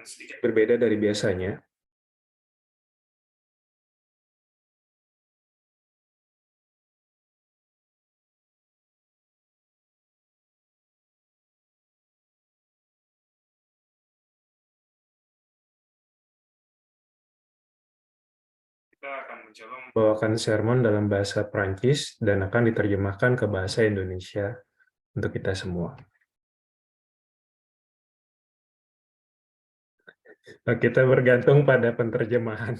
sedikit berbeda dari biasanya. Kita akan mencoba membawakan sermon dalam bahasa Prancis dan akan diterjemahkan ke bahasa Indonesia untuk kita semua. Nah, kita bergantung pada penerjemahan.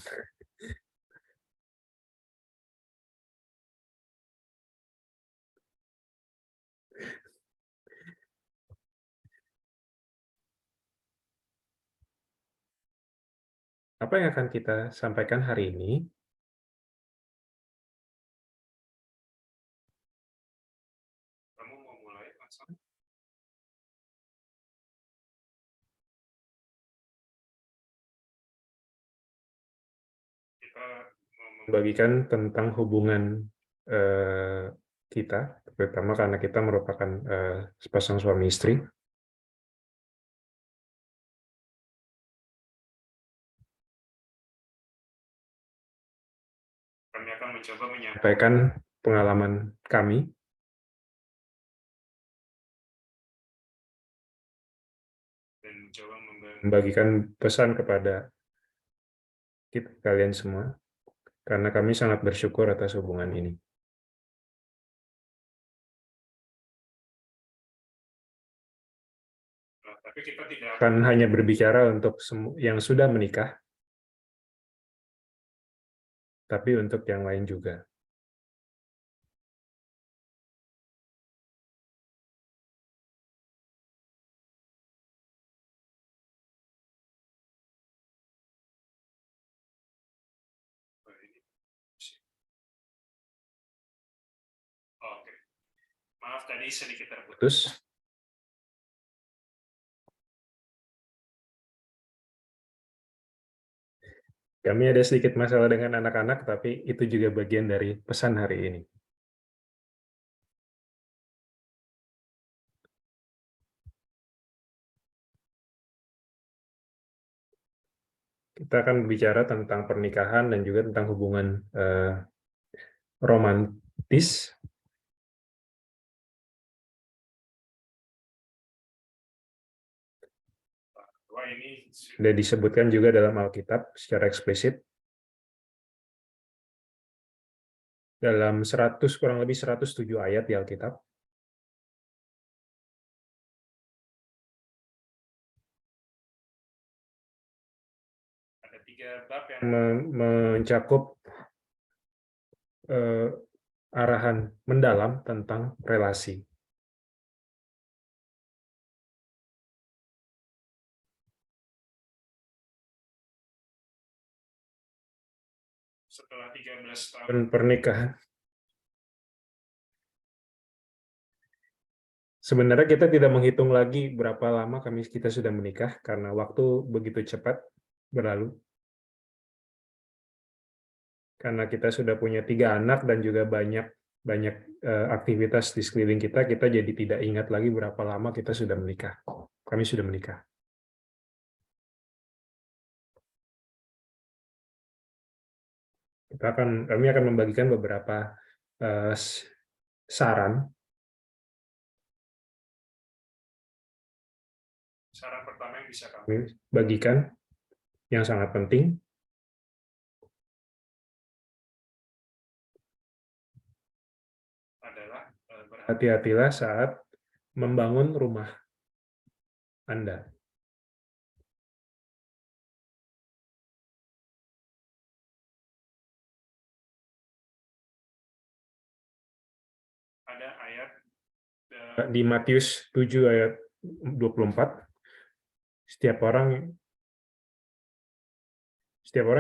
Apa yang akan kita sampaikan hari ini? Kamu mau mulai, langsung? Kita membagikan tentang hubungan kita, terutama karena kita merupakan sepasang suami istri. Kami akan mencoba menyampaikan pengalaman kami dan mencoba membagikan pesan kepada kita, kalian semua, karena kami sangat bersyukur atas hubungan ini. Tapi kita tidak akan hanya berbicara untuk yang sudah menikah, tapi untuk yang lain juga. Oke. Maaf tadi sedikit terputus. Kami ada sedikit masalah dengan anak-anak, tapi itu juga bagian dari pesan hari ini. Kita akan bicara tentang pernikahan dan juga tentang hubungan romantis. Ini sudah disebutkan juga dalam Alkitab secara eksplisit. Dalam kurang lebih 107 ayat di Alkitab. Ada 3 bab yang mencakup arahan mendalam tentang relasi. Setelah 13 tahun pernikahan, sebenarnya kita tidak menghitung lagi berapa lama kita sudah menikah, karena waktu begitu cepat berlalu. Karena kita sudah punya 3 anak dan juga banyak aktivitas di sekeliling kita, kita jadi tidak ingat lagi berapa lama kita sudah menikah. Kami sudah menikah. Kami akan membagikan beberapa saran. Saran pertama yang bisa kami bagikan, yang sangat penting, adalah berhati-hatilah saat membangun rumah Anda. Ada ayat di Matius 7 ayat 24, setiap orang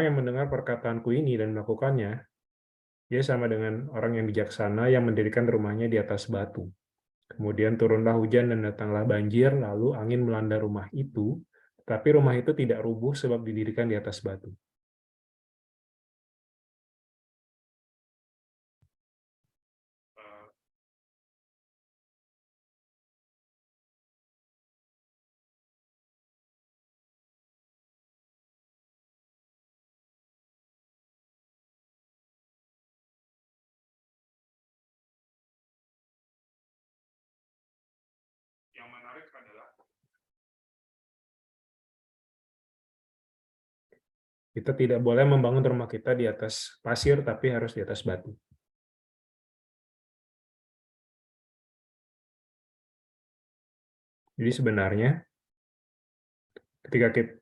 yang mendengar perkataanku ini dan melakukannya, dia sama dengan orang yang bijaksana yang mendirikan rumahnya di atas batu. Kemudian turunlah hujan dan datanglah banjir, lalu angin melanda rumah itu, tapi rumah itu tidak rubuh sebab didirikan di atas batu. menarik adalah kita tidak boleh membangun rumah kita di atas pasir, tapi harus di atas batu. Jadi sebenarnya ketika kita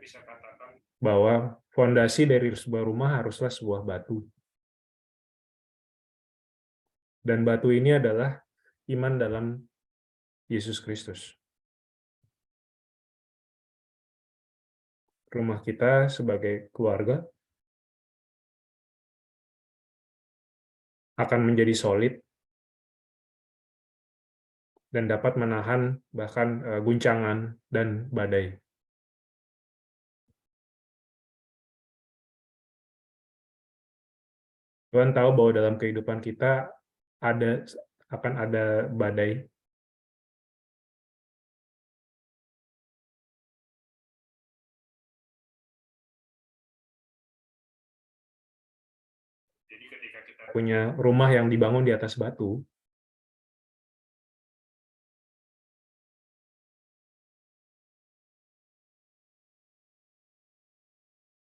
bisa katakan bahwa fondasi dari sebuah rumah haruslah sebuah batu. Dan batu ini adalah iman dalam Yesus Kristus. Rumah kita sebagai keluarga akan menjadi solid dan dapat menahan bahkan guncangan dan badai. Tuhan tahu bahwa dalam kehidupan kita akan ada badai. Jadi ketika kita punya rumah yang dibangun di atas batu,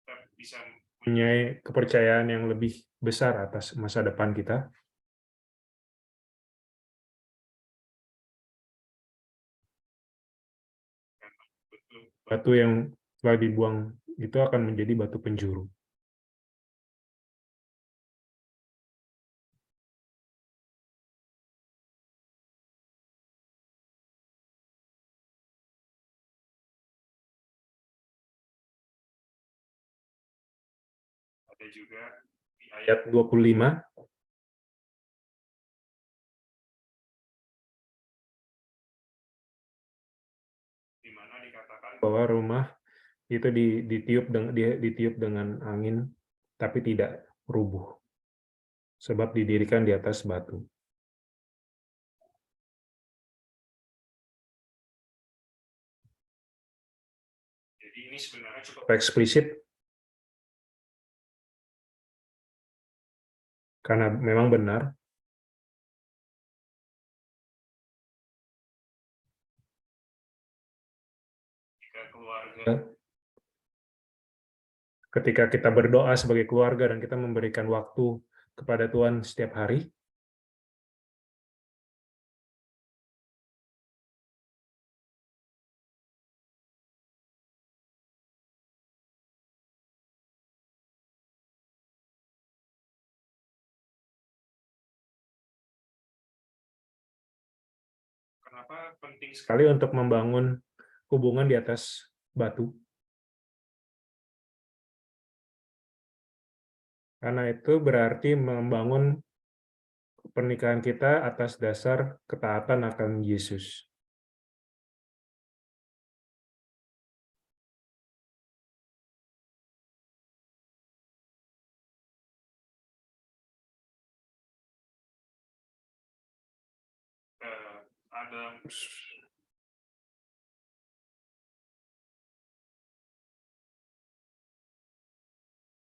kita bisa punya kepercayaan yang lebih besar atas masa depan kita. Batu yang telah dibuang itu akan menjadi batu penjuru. Ada juga di ayat 25, di mana dikatakan bahwa rumah itu ditiup dengan angin, tapi tidak rubuh, sebab didirikan di atas batu. Jadi ini sebenarnya cukup eksplisit, karena memang benar, jika keluarga, ketika kita berdoa sebagai keluarga dan kita memberikan waktu kepada Tuhan setiap hari, kenapa penting sekali untuk membangun hubungan di atas batu? Karena itu berarti membangun pernikahan kita atas dasar ketaatan akan Yesus. Ada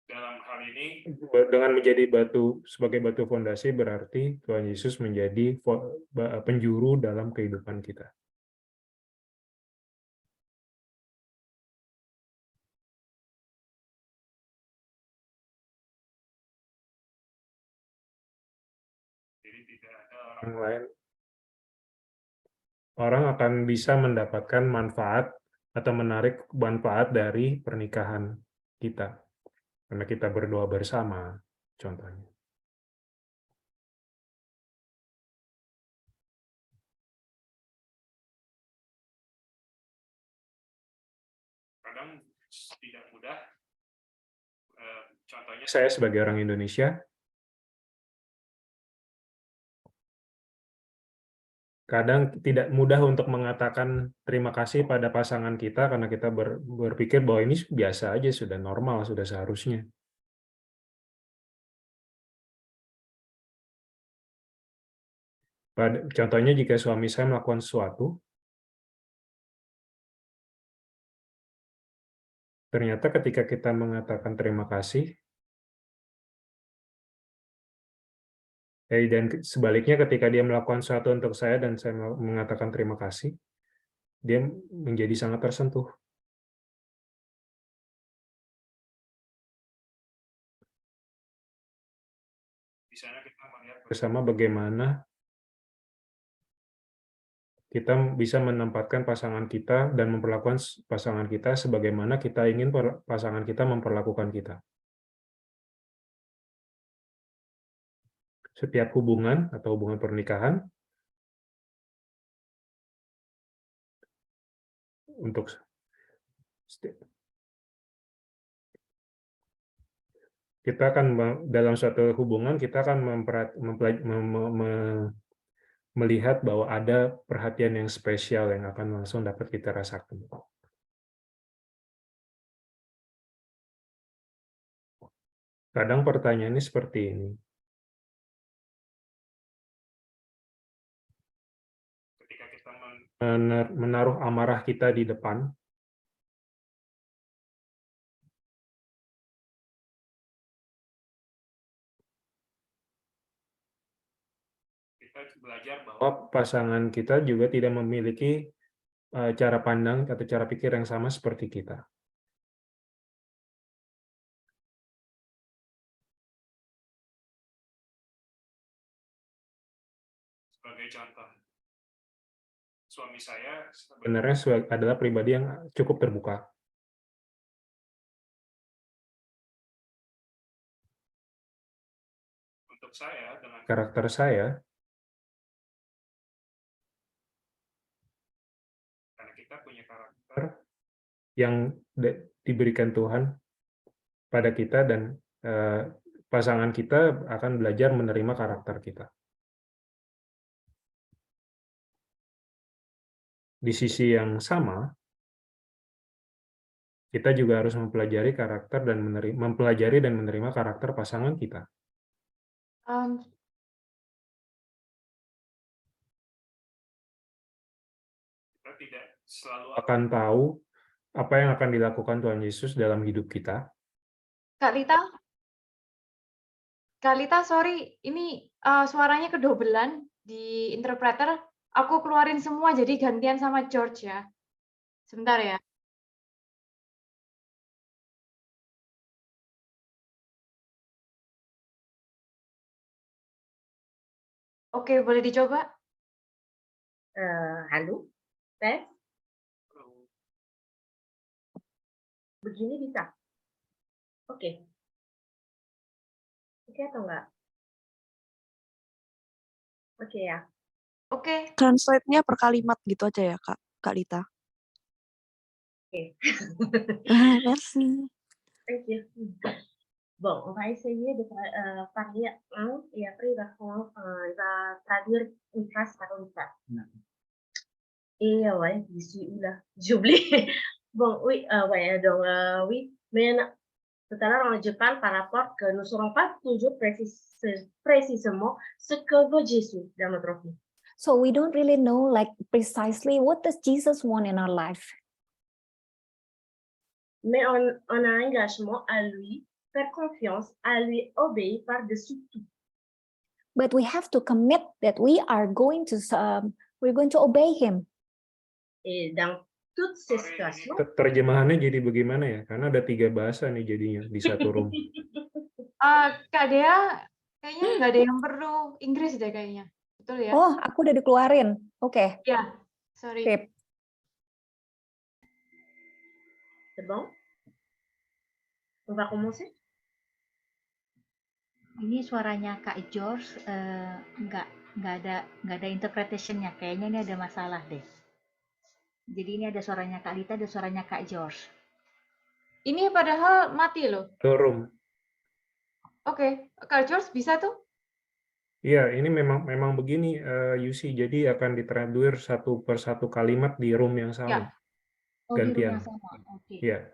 dalam hal ini, dengan menjadi batu sebagai batu fondasi berarti Tuhan Yesus menjadi penjuru dalam kehidupan kita. Jadi tidak ada orang lain. Orang akan bisa mendapatkan manfaat atau menarik manfaat dari pernikahan kita. Karena kita berdoa bersama, contohnya. Kadang tidak mudah. Contohnya saya sebagai orang Indonesia, kadang tidak mudah untuk mengatakan terima kasih pada pasangan kita karena kita berpikir bahwa ini biasa aja, sudah normal, sudah seharusnya. Contohnya jika suami saya melakukan sesuatu, ternyata ketika kita mengatakan terima kasih, Dan sebaliknya ketika dia melakukan sesuatu untuk saya dan saya mengatakan terima kasih, dia menjadi sangat tersentuh. Di sana kita melihat bersama bagaimana kita bisa menempatkan pasangan kita dan memperlakukan pasangan kita sebagaimana kita ingin pasangan kita memperlakukan kita. Setiap hubungan atau hubungan pernikahan, untuk kita akan dalam suatu hubungan kita akan melihat bahwa ada perhatian yang spesial yang akan langsung dapat kita rasakan. Kadang pertanyaannya seperti ini. Ketika kita menaruh amarah kita di depan, kita belajar bahwa pasangan kita juga tidak memiliki cara pandang atau cara pikir yang sama seperti kita. Sebagai contoh, suami saya sebenarnya adalah pribadi yang cukup terbuka. Untuk saya, dengan karakter saya, karena kita punya karakter yang diberikan Tuhan pada kita dan pasangan kita akan belajar menerima karakter kita. Di sisi yang sama, kita juga harus mempelajari karakter dan menerima karakter pasangan kita. Kita tidak selalu akan tahu apa yang akan dilakukan Tuhan Yesus dalam hidup kita. Kak Lita, sorry, ini suaranya kedobelan di interpreter. Aku keluarin semua, jadi gantian sama George ya. Sebentar ya. Oke, boleh dicoba? Halo, tes. Begini bisa? Oke. Oke atau enggak? Oke ya. Oke. Translate-nya per kalimat gitu aja ya, Kak Lita. Oke. Merci. Thank you. Bon, on va essayer de parler et après il va traduire une phrase par une phrase. Et ouais, je suis où là? J'ai oublié. Bon, oui, ouais, donc oui, mais tout à l'heure, je parle par rapport que nous ne saurons pas toujours précisément ce que veut Jésus dans notre vie. So we don't really know like precisely what does Jesus want in our life. Mais on a un engagement à lui, faire confiance, à lui obéir par-dessus tout. But we have to commit that we are going to obey him. Et dans toutes ces situations. Terjemahannya jadi bagaimana ya? Karena ada 3 bahasa nih jadinya di satu room. Kak Dea, kayaknya nggak ada yang perlu Inggris deh kayaknya. Betul ya? Oh, aku udah dikeluarin. Oke. Ya, sorry. Sip. C'est bon? On va commencer? Ini suaranya Kak George nggak ada interpretation-nya. Kayaknya ini ada masalah deh. Jadi ini ada suaranya Kak Lita, ada suaranya Kak George. Ini padahal mati loh. Room. Oke, Kak George bisa tuh? Iya, ini memang begini, Yusi. Jadi akan ditraduir satu per satu kalimat di room yang sama. Ya. Oh, gantian. di room yang sama. Oke. Iya.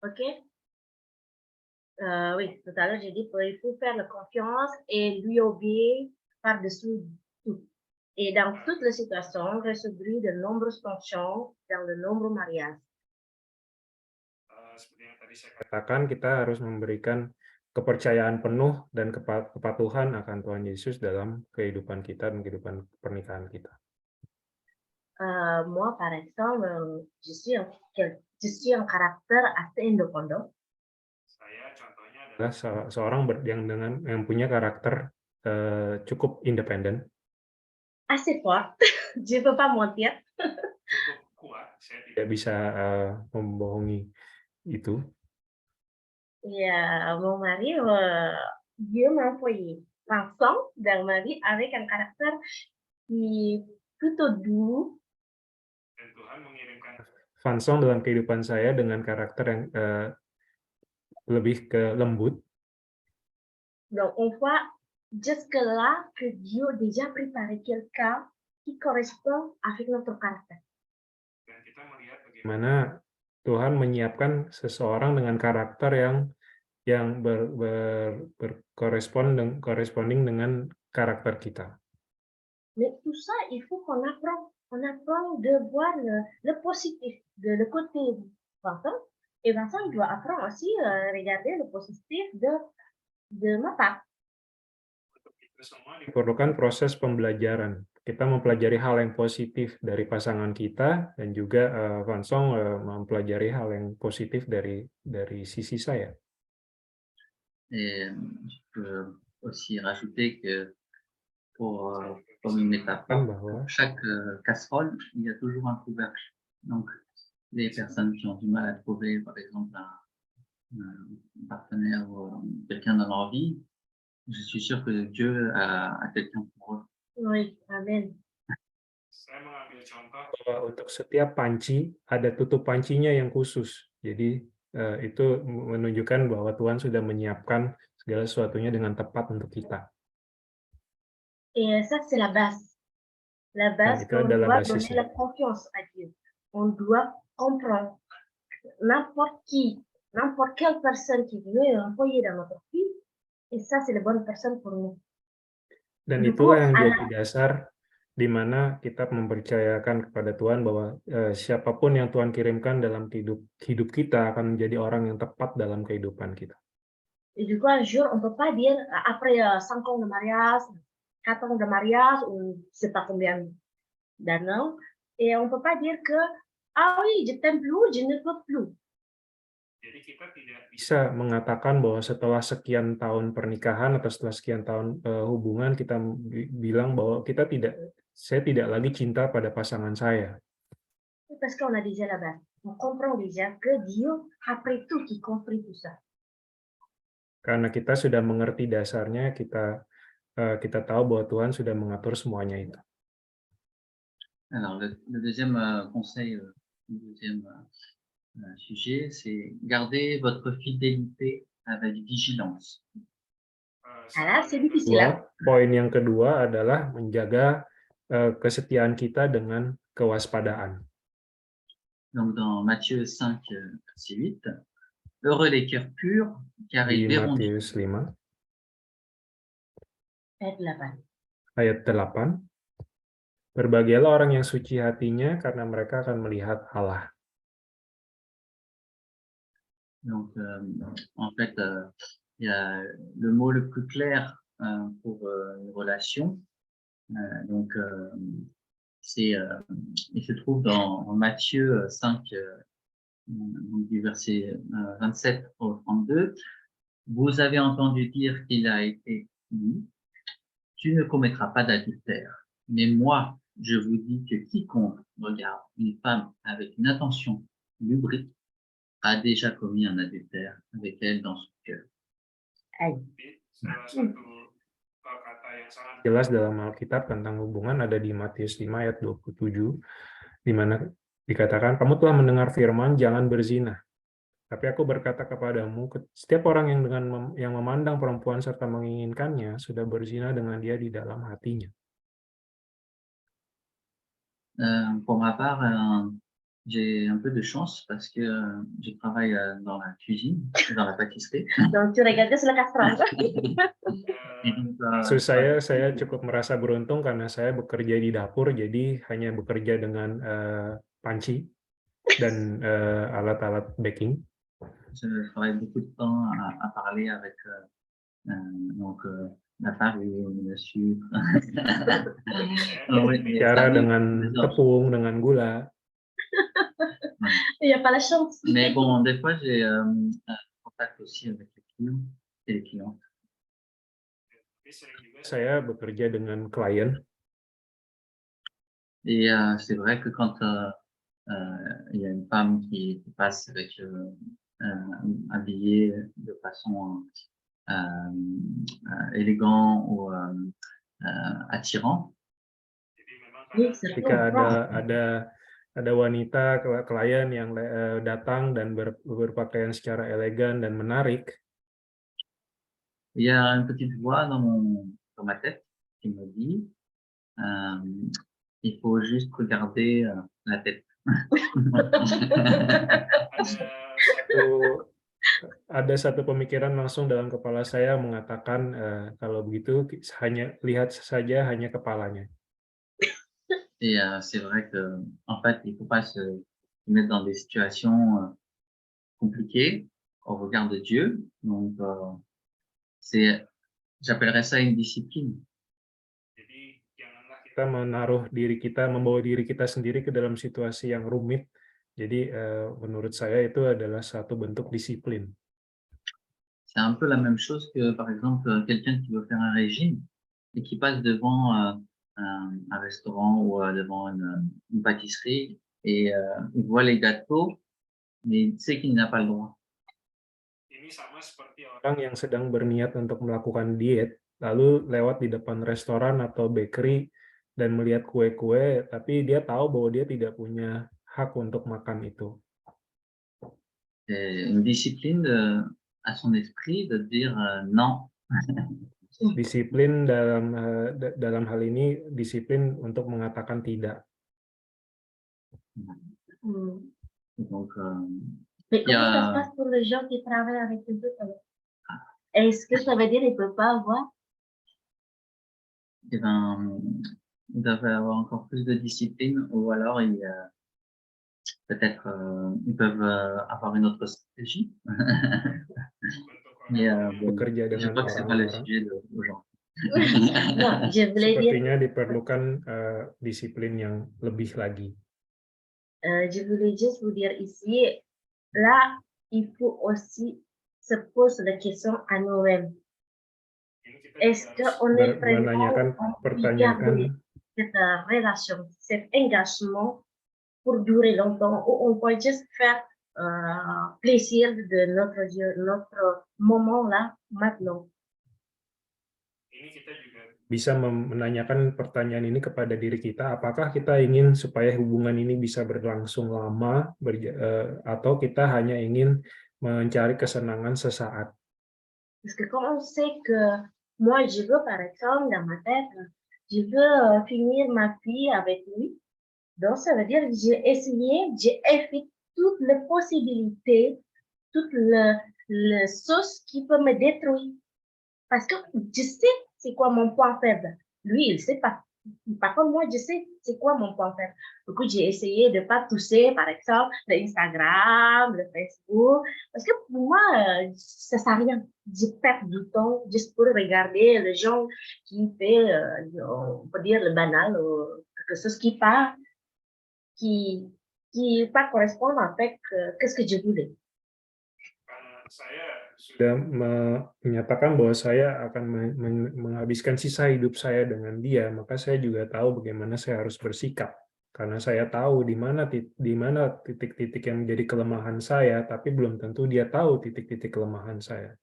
Ok. Oui, tout à l'heure j'ai dit qu'il faut faire la confiance et lui obéir par-dessus tout. Et dans toutes les situations, résoudre de nombreuses tensions dans de nombreux mariages. Seperti yang tadi tadi saya katakan kita harus memberikan kepercayaan penuh dan kepatuhan akan Tuhan Yesus dalam kehidupan kita dan kehidupan pernikahan kita. Moi, par exemple, je suis un caractère assez indépendant. Saya contohnya adalah seorang yang punya karakter cukup independen, Assez fort, je ne peux pas mentir. cukup kuat. Saya tidak bisa membohongi itu. Et mon mari, Dieu m'a envoyé Vincent dans ma vie avec un caractère qui est plutôt doux. Dan Tuhan mengirimkan Vansong dalam kehidupan saya dengan karakter yang lebih ke lembut. Donc, on voit jusque-là que Dieu a déjà préparé quelqu'un qui correspond avec notre caractère. Dan kita melihat bagaimana Tuhan menyiapkan seseorang dengan karakter yang corresponding dengan karakter kita. Mais tout ça, il faut qu'on apprenne. On apprend de voir le positif, le côté Vincent. Et Vincent, il doit apprendre aussi regarder le positif de ma part. Itu semua diperlukan proses pembelajaran. Kita mempelajari hal yang positif dari pasangan kita dan juga Vansong mempelajari hal yang positif dari sisi saya. Et je peux aussi rajouter que comme une métaphore, pour chaque casserole, il y a toujours un couvercle. Donc, les personnes qui ont du mal à trouver, par exemple, un partenaire ou quelqu'un dans leur vie, je suis sûr que Dieu a quelqu'un pour eux. Oui, amen. Saya mengambil contoh bahwa untuk setiap panci ada tutup pancinya yang khusus. Jadi itu menunjukkan bahwa Tuhan sudah menyiapkan segala sesuatunya dengan tepat untuk kita. Et ça, c'est la base. La base, itu on adalah doit donner basisnya. la confiance à Dieu. On doit comprendre n'importe quelle personne qui veut envoyer dans notre vie, et ça, c'est la bonne personne pour nous. Dan Du itulah coup, yang à jadi dasar di mana kita mempercayakan kepada Tuhan bahwa siapapun yang Tuhan kirimkan dalam hidup kita akan menjadi orang yang tepat dalam kehidupan kita. Et du coup, un jour, on ne peut pas dire, après 5 ans de mariage, 4 ans de mariage, ou je ne sais pas combien d'années, et on ne peut pas dire que, ah oui, je t'aime plus, je ne peux plus. Jadi kita tidak bisa mengatakan bahwa setelah sekian tahun pernikahan atau setelah sekian tahun hubungan kita bilang bahwa saya tidak lagi cinta pada pasangan saya. Parce qu'on a déjà la base. On comprend déjà que Dieu, après tout, qui construit tout ça. Karena kita sudah mengerti dasarnya, kita tahu bahwa Tuhan sudah mengatur semuanya itu. Alors, le deuxième conseil, le deuxième sujet, c'est garder votre fidélité avec vigilance. Ah, c'est difficile. Poin yang kedua adalah menjaga kesetiaan kita dengan kewaspadaan. Donc, dans Matthieu 5, verset 8, heureux les cœurs purs, car Di ils verront Dieu. Matius 5 Ayat 8. ayat 8, berbahagialah orang yang suci hatinya karena mereka akan melihat Allah. Donc, en fait, il y a le mot le plus clair pour une relation. Donc, il se trouve dans Matthieu 5, du verset 27 au 32. Vous avez entendu dire qu'il a été dit, tu ne commettras pas d'adultère. Mais moi, je vous dis que quiconque regarde une femme avec une intention lubrique a déjà commis un adultère avec elle dans son cœur. Salah satu kata yang sangat jelas dalam Alkitab tentang hubungan ada di Matius 5 ayat 27, di mana dikatakan, kamu telah mendengar firman, jangan berzina. Tapi aku berkata kepadamu, setiap orang yang memandang perempuan serta menginginkannya sudah berzina dengan dia di dalam hatinya. Pour ma part, j'ai un peu de chance parce que je travaille dans la cuisine, dans la pâtisserie. Donc, tu regardes sur le castron. Et donc, Maksud saya cukup merasa beruntung karena saya bekerja di dapur, jadi hanya bekerja dengan panci dan alat-alat baking. je ferai beaucoup de temps à parler avec donc la farine, le sucre. Oui, mais Bicara ça, oui, dengan j'adore. tepung, dengan gula. Il n'y a pas la chance. Mais bon, des fois, j'ai contact aussi avec les clients et les clientes. Saya bekerja dengan klien. Et c'est vrai que quand il y a une femme qui passe avec habillée de façon élégant ou attirant, Oui, c'est Ketika bon. ada wanita klien yang datang dan berpakaian secara elegan dan menarik, il y a une petite voix dans ma tête qui me dit il faut juste regarder la tête. ada satu pemikiran langsung dalam kepala saya mengatakan kalau begitu hanya lihat saja hanya kepalanya. Et c'est vrai que en fait, il faut pas se mettre dans des situations compliquées au regard de Dieu. Donc j'appellerais ça une discipline. Jadi janganlah kita membawa diri kita sendiri ke dalam situasi yang rumit. Jadi menurut saya itu adalah satu bentuk disiplin. C'est un peu la même chose que, par exemple, quelqu'un qui veut faire un régime et qui passe devant un restaurant ou devant une pâtisserie et il voit les gâteaux, mais il sait qu'il n'a pas le droit. Ini sama seperti orang yang sedang berniat untuk melakukan diet, lalu lewat di depan restoran atau bakery dan melihat kue-kue, tapi dia tahu bahwa dia tidak punya hak untuk makan itu. C'est une discipline à son esprit de dire non. Disiplin dalam hal ini disiplin untuk mengatakan tidak. Donc, Mais comment ça se passe pour les gens qui travaillent avec les autres? Est-ce que ça veut dire qu'ils ne peuvent pas avoir? eh ben, ils doivent avoir encore plus de discipline ou alors peut-être ils peuvent avoir une autre stratégie. Mais bon, Bekerja je dengan crois que c'est pas le orang-orang. sujet d'aujourd'hui. Non, je voulais dire, Sepertinya diperlukan disiplin yang lebih lagi. je voulais juste vous dire ici, là, il faut aussi se poser la question à nous-mêmes. Est-ce qu'on est vraiment obligé de garder cette relation, cet engagement pour durer longtemps ou on peut juste faire plaisir de notre moment là, maintenant? Bisa menanyakan pertanyaan ini kepada diri kita, apakah kita ingin supaya hubungan ini bisa berlangsung lama, atau kita hanya ingin mencari kesenangan sesaat. Parce que quand on sait que moi, je veux, par exemple, dans ma tête, je veux finir ma vie avec lui, donc ça veut dire que j'ai essayé, j'ai fait toutes les possibilités, toutes les choses qui peuvent me détruire. Parce que je sais c'est quoi mon point faible. Lui, il ne sait pas. Par contre, moi, je sais c'est quoi mon point faible. Du coup, j'ai essayé de ne pas toucher, par exemple, l'Instagram, le Facebook. Parce que pour moi, ça ne sert à rien. Je perds du temps juste pour regarder les gens qui font, on peut dire, le banal, ou quelque chose qui pas correspondre en fait qu'est-ce que je voulais. Saya sudah menyatakan bahwa saya akan menghabiskan sisa hidup saya dengan dia, maka saya juga tahu bagaimana saya harus bersikap. Karena saya tahu di mana titik-titik yang menjadi kelemahan saya, tapi belum tentu dia tahu titik-titik kelemahan saya.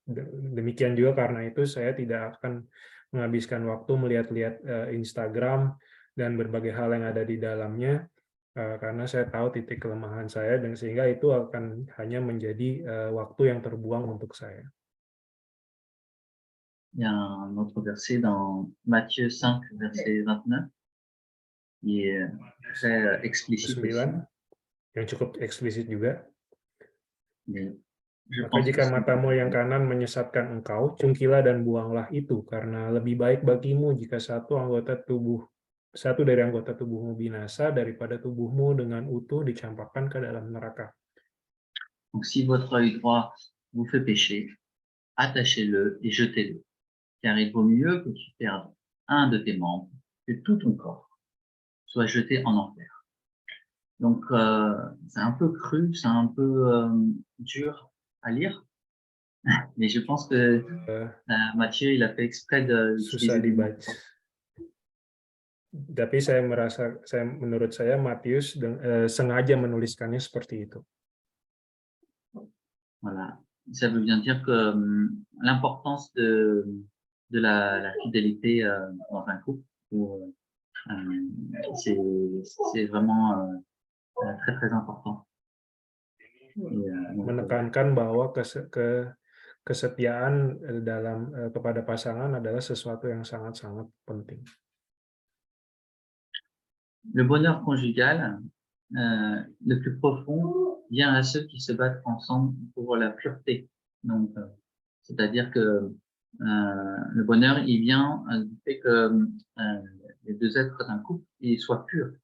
Demikian juga karena itu saya tidak akan menghabiskan waktu melihat-lihat Instagram dan berbagai hal yang ada di dalamnya, karena saya tahu titik kelemahan saya dan sehingga itu akan hanya menjadi waktu yang terbuang untuk saya. Il y a un autre verset dans Matthieu 5, verset 29, qui est très explicite aussi. Yang cukup eksplisit juga. Maka jika matamu yang kanan menyesatkan engkau, cungkilah dan buanglah itu, karena lebih baik bagimu jika satu dari anggota tubuhmu binasa daripada tubuhmu dengan utuh dicampakkan ke dalam neraka. Donc, si votre œil droit vous fait pécher, attachez-le et jetez-le, car il vaut mieux que tu perdes un de tes membres que tout ton corps soit jeté en enfer. Donc, c'est un peu cru, c'est un peu dur à lire, mais je pense que Matthieu, il a fait exprès Susah d'utiliser des mots. dibaca. Tapi menurut saya Matius sengaja menuliskannya seperti itu. Voilà. Ça veut bien dire que l'importance de la fidélité dans un couple, c'est vraiment très très important. Menekankan bahwa kesetiaan kepada pasangan adalah sesuatu yang sangat-sangat penting. Le bonheur conjugal, le plus profond, vient à ceux qui se battent ensemble pour la pureté. Donc, c'est-à-dire que le bonheur, il vient du fait que les deux êtres d'un couple ils soient purs.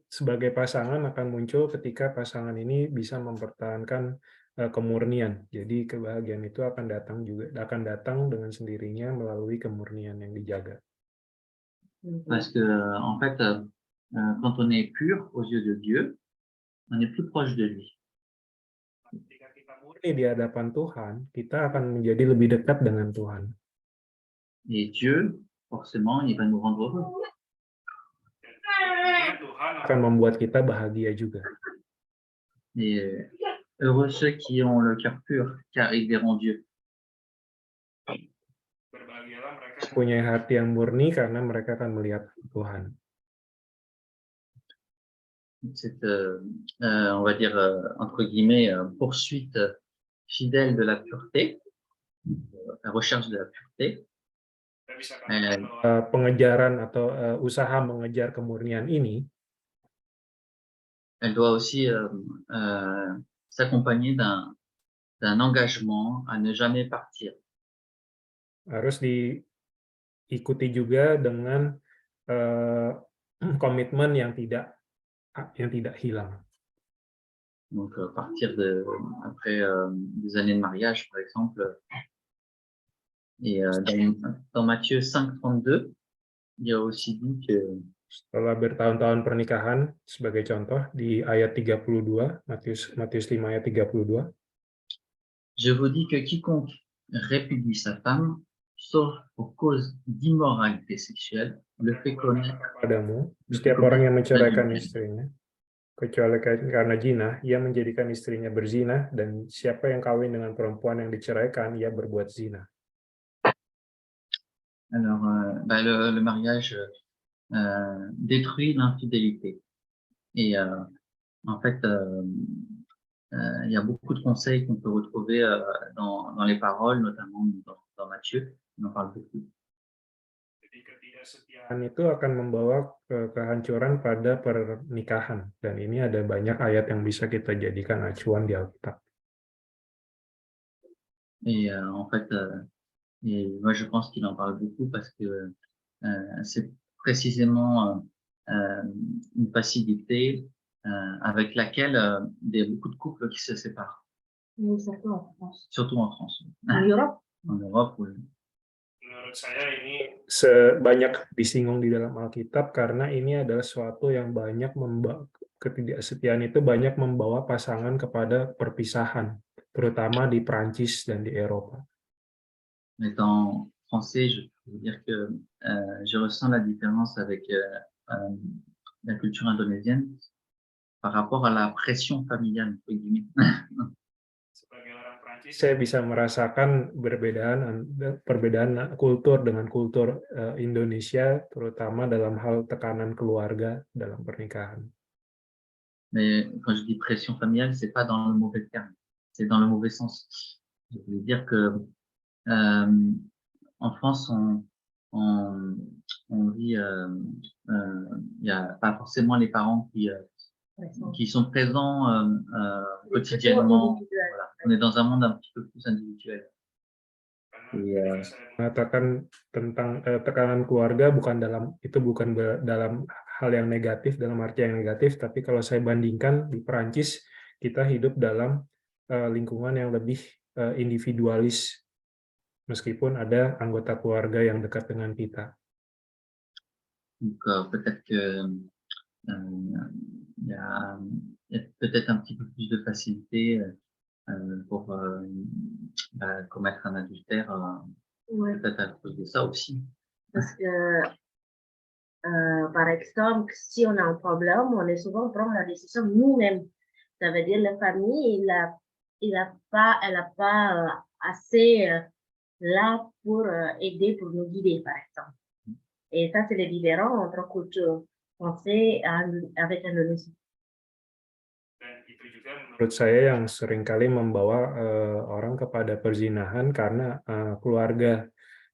Sebagai pasangan akan muncul ketika pasangan ini bisa mempertahankan kemurnian. Jadi kebahagiaan itu akan datang dengan sendirinya melalui kemurnian yang dijaga. Parce que en fait, quand on est pur aux yeux de Dieu, on est plus proche de lui. Ketika kita murni di hadapan Tuhan, kita akan menjadi lebih dekat dengan Tuhan. Et Dieu, forcément, il va nous rendre heureux. Tuhan akan membuat kita bahagia juga. Et heureux ceux qui ont le cœur pur, car ils verront Dieu. Berbahagialah mereka punya hati yang murni karena mereka akan melihat Tuhan. Cette, on va dire, entre guillemets, poursuite fidèle de la pureté, la recherche de la pureté. Pengejaran atau usaha mengejar kemurnian ini, elle doit aussi s'accompagner d'un engagement à ne jamais partir. Harus diikuti juga dengan komitmen yang tidak hilang. Donc, partir après des années de mariage, par exemple. Et dans Matthieu 5:32, il y a aussi dit que setelah bertahun-tahun pernikahan, sebagai contoh di ayat 32, Matius 5 ayat 32. Je vous dis que quiconque répudie sa femme, sauf pour cause d'immoralité sexuelle, le fait connaître. Padamu, setiap orang yang menceraikan istrinya, kecuali karena zina, ia menjadikan istrinya berzina, dan siapa yang kawin dengan perempuan yang diceraikan, ia berbuat zina. Alors, le mariage détruit l'infidélité. Et en fait, il y a beaucoup de conseils qu'on peut retrouver dans les paroles, notamment dans Matthieu. On en parle beaucoup. Jadi ketidaksetiaan itu akan membawa kehancuran pada pernikahan. Dan ini ada banyak ayat yang bisa kita jadikan acuan di Alkitab. Et en fait, et moi je pense qu'il en parle beaucoup parce que c'est précisément une facilité avec laquelle il y a beaucoup de couples qui se séparent. Oui, surtout en France. Surtout en France. En Europe. En Europe, oui. Menurut saya ini sebanyak disinggung di dalam Alkitab karena ini adalah sesuatu yang banyak ketidaksetiaan itu banyak membawa pasangan kepada perpisahan, terutama di Prancis dan di Eropa. Étant français, je veux dire que je ressens la différence avec la culture indonésienne par rapport à la pression familiale, entre guillemets. Sebagai orang Prancis, saya bisa merasakan perbedaan kultur dengan kultur Indonesia, terutama dalam hal tekanan keluarga dalam pernikahan. Mais quand je dis pression familiale, c'est pas dans le mauvais terme, c'est dans le mauvais sens. Je veux dire que en France, on vit, y a pas forcément les parents qui sont présents quotidiennement. Voilà. On est dans un monde un petit peu plus individuel. Et, mengatakan tentang tekanan keluarga bukan dalam hal yang negatif, dalam arti yang negatif, tapi kalau saya bandingkan di Perancis, kita hidup dalam lingkungan yang lebih individualis, meskipun ada anggota keluarga yang dekat dengan kita. Donc, peut-être que il y a peut-être un petit peu plus de facilité pour commettre un adultère, Ouais, peut-être à cause de ça aussi. parce que, par exemple, si on a un problème, on est souvent prendre la décision nous-mêmes. Ça veut dire la famille, elle a pas assez là pour aider, pour nous guider, par exemple. Et ça, c'est le différent entre culture français avec Indonésie. Dan itu juga menurut saya yang seringkali membawa orang kepada perzinahan karena keluarga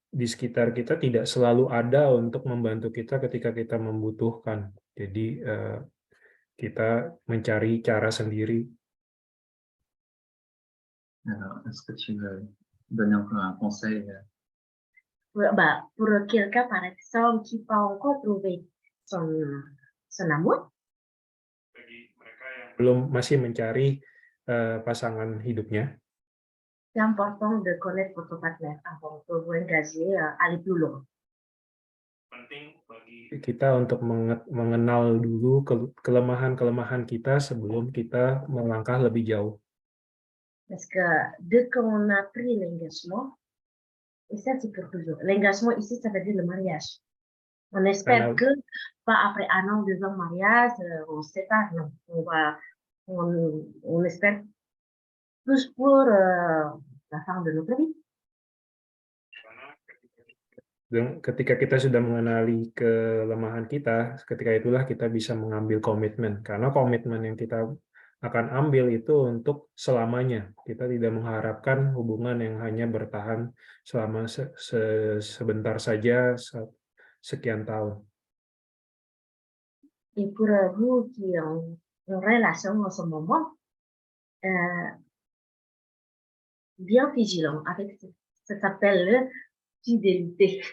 di sekitar kita tidak selalu ada untuk membantu kita ketika kita membutuhkan. Jadi kita mencari cara sendiri. Alors, est-ce que tu veux donner encore un conseil Pour quelqu'un, par exemple, qui n'a pas encore trouvé son amour, Bagi mereka yang belum masih mencari pasangan hidupnya, c'est important de connaître votre partenaire avant de vous engager à aller plus loin. penting bagi kita untuk mengenal dulu kelemahan-kelemahan kita sebelum kita melangkah lebih jauh. Parce que dès qu'on a pris l'engagement, et ça c'est pour toujours. L'engagement ici, ça veut dire le mariage. On espère que pas après 1 an, 2 ans de mariage, on se sépare, non. On espère plus pour la fin de notre vie. Dan ketika kita sudah mengenali kelemahan kita, ketika itulah kita bisa mengambil komitmen. Karena komitmen yang kita akan ambil itu untuk selamanya. Kita tidak mengharapkan hubungan yang hanya bertahan selama sebentar saja, sekian tahun. Et pour vous qui ont une relation en ce moment, bien vigilant avec ce s'appelle fidélité.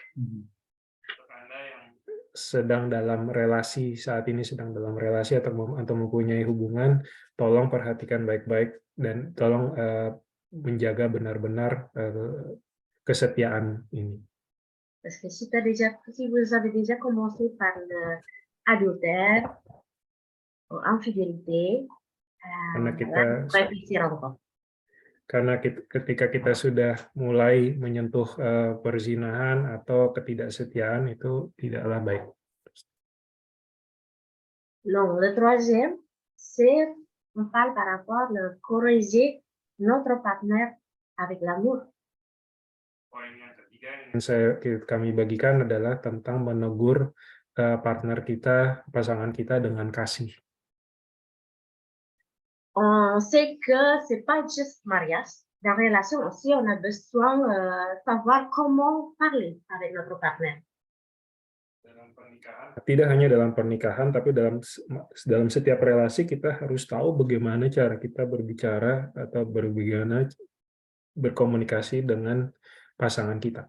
Sedang dalam relasi saat ini sedang dalam relasi atau mempunyai hubungan, tolong perhatikan baik-baik dan tolong menjaga benar-benar kesetiaan ini. Parce que si vous avez déjà commencé par l'adultère ou infidélité, réfléchir encore. Karena ketika kita sudah mulai menyentuh perzinahan atau ketidaksetiaan, itu tidaklah baik. Non, le troisième, c'est on parle par rapport à corriger notre partenaire avec l'amour. Poin yang ketiga yang kami bagikan adalah tentang menegur partner kita, pasangan kita dengan kasih. On sait que c'est pas juste mariage. Dans la relation aussi, on a besoin de savoir comment parler avec notre partenaire. Tidak hanya dalam pernikahan, tapi dalam setiap relasi kita harus tahu bagaimana cara kita berbicara atau bagaimana berkomunikasi dengan pasangan kita.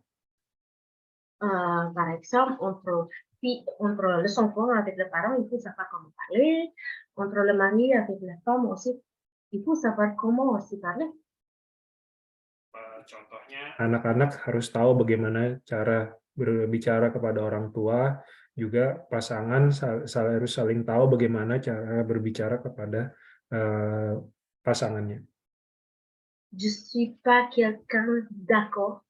Par exemple, entre le enfant avec le parent, il faut savoir comment parler. Entre le mari avec la femme aussi, il faut savoir comment aussi parler. Contohnya, anak-anak harus tahu bagaimana cara berbicara kepada orang tua, juga pasangan harus saling tahu bagaimana cara berbicara kepada pasangannya. Je suis pas quelqu'un d'accord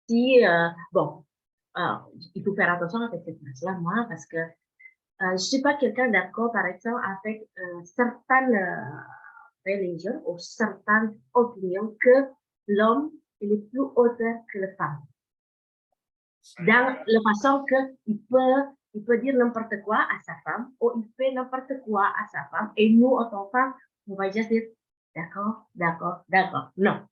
si il faut faire attention avec cette phrase-là, moi, parce que je suis pas quelqu'un d'accord, par exemple, avec certaines religions ou certaines opinions que l'homme est plus auteur que la femme. Dans la façon qu'il peut dire n'importe quoi à sa femme, ou il fait n'importe quoi à sa femme, et nous, en tant que femme, on va juste dire d'accord, d'accord, d'accord. Non.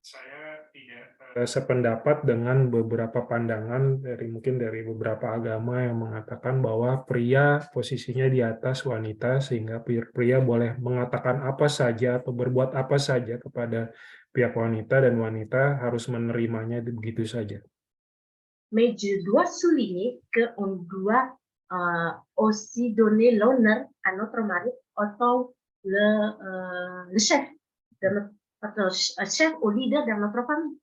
Saya tidak sependapat dengan beberapa pandangan mungkin dari beberapa agama yang mengatakan bahwa pria posisinya di atas wanita sehingga pria boleh mengatakan apa saja atau berbuat apa saja kepada pihak wanita dan wanita harus menerimanya begitu saja. Mais je dois souligner qu'on doit aussi donner l'honneur à notre mari autant le chef, atau chef ou leader dans notre famille.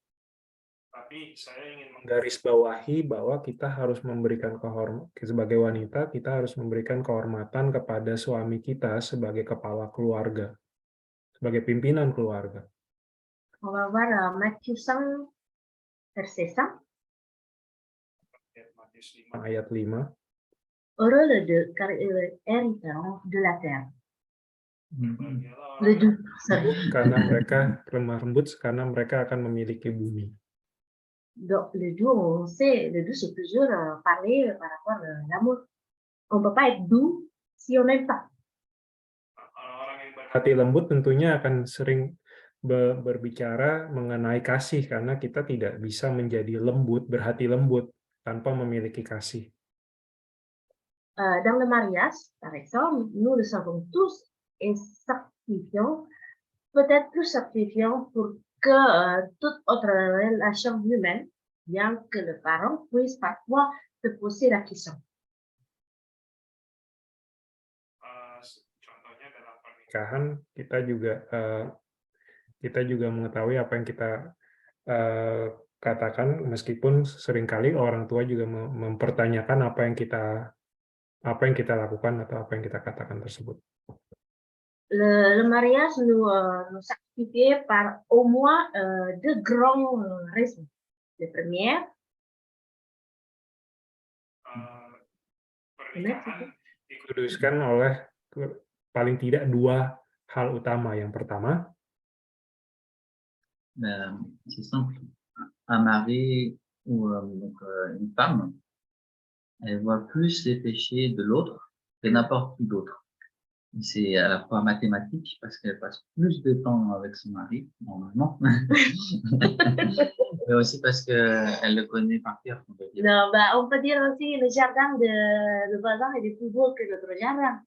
Tapi saya ingin menggarisbawahi bahwa kita harus memberikan sebagai wanita, kita harus memberikan kehormatan kepada suami kita sebagai kepala keluarga, sebagai pimpinan keluarga. On va voir Matthieu 5, verset 5. Matius 5 ayat 5. Heureux le deux, car ils hériteront de la terre. Le deux, sorry. Karena mereka lemah lembut, karena mereka akan memiliki bumi. Donc, le doux, on sait, le doux, c'est toujours parler par rapport à l'amour. On ne peut pas être doux si on n'aime pas. Orang yang berhati lembut tentunya akan sering berbicara mengenai kasih, karena kita tidak bisa menjadi lembut, berhati lembut, tanpa memiliki kasih. Dans le mariage, par exemple, nous le savons tous et sacrifions, peut-être plus sacrifions pour que toute autre relation humaine, bien que le parent puisse parfois se poser la question. Contohnya dalam pernikahan, kita juga mengetahui apa yang kita katakan, meskipun seringkali orang tua juga mempertanyakan apa yang kita lakukan atau apa yang kita katakan tersebut. Le mariage nous sacrifie par au moins deux grandes raisons. La première, Pernikahan dikuduskan oleh paling tidak dua hal utama. Yang pertama, c'est simple. Un mari ou une femme, elle voit plus les péchés de l'autre que n'importe qui d'autre. C'est à la fois mathématique parce qu'elle passe plus de temps avec son mari, normalement, mais aussi parce qu'elle le connaît par cœur. On peut dire. non, bah, on peut dire aussi le jardin de le voisin est plus beau que notre jardin.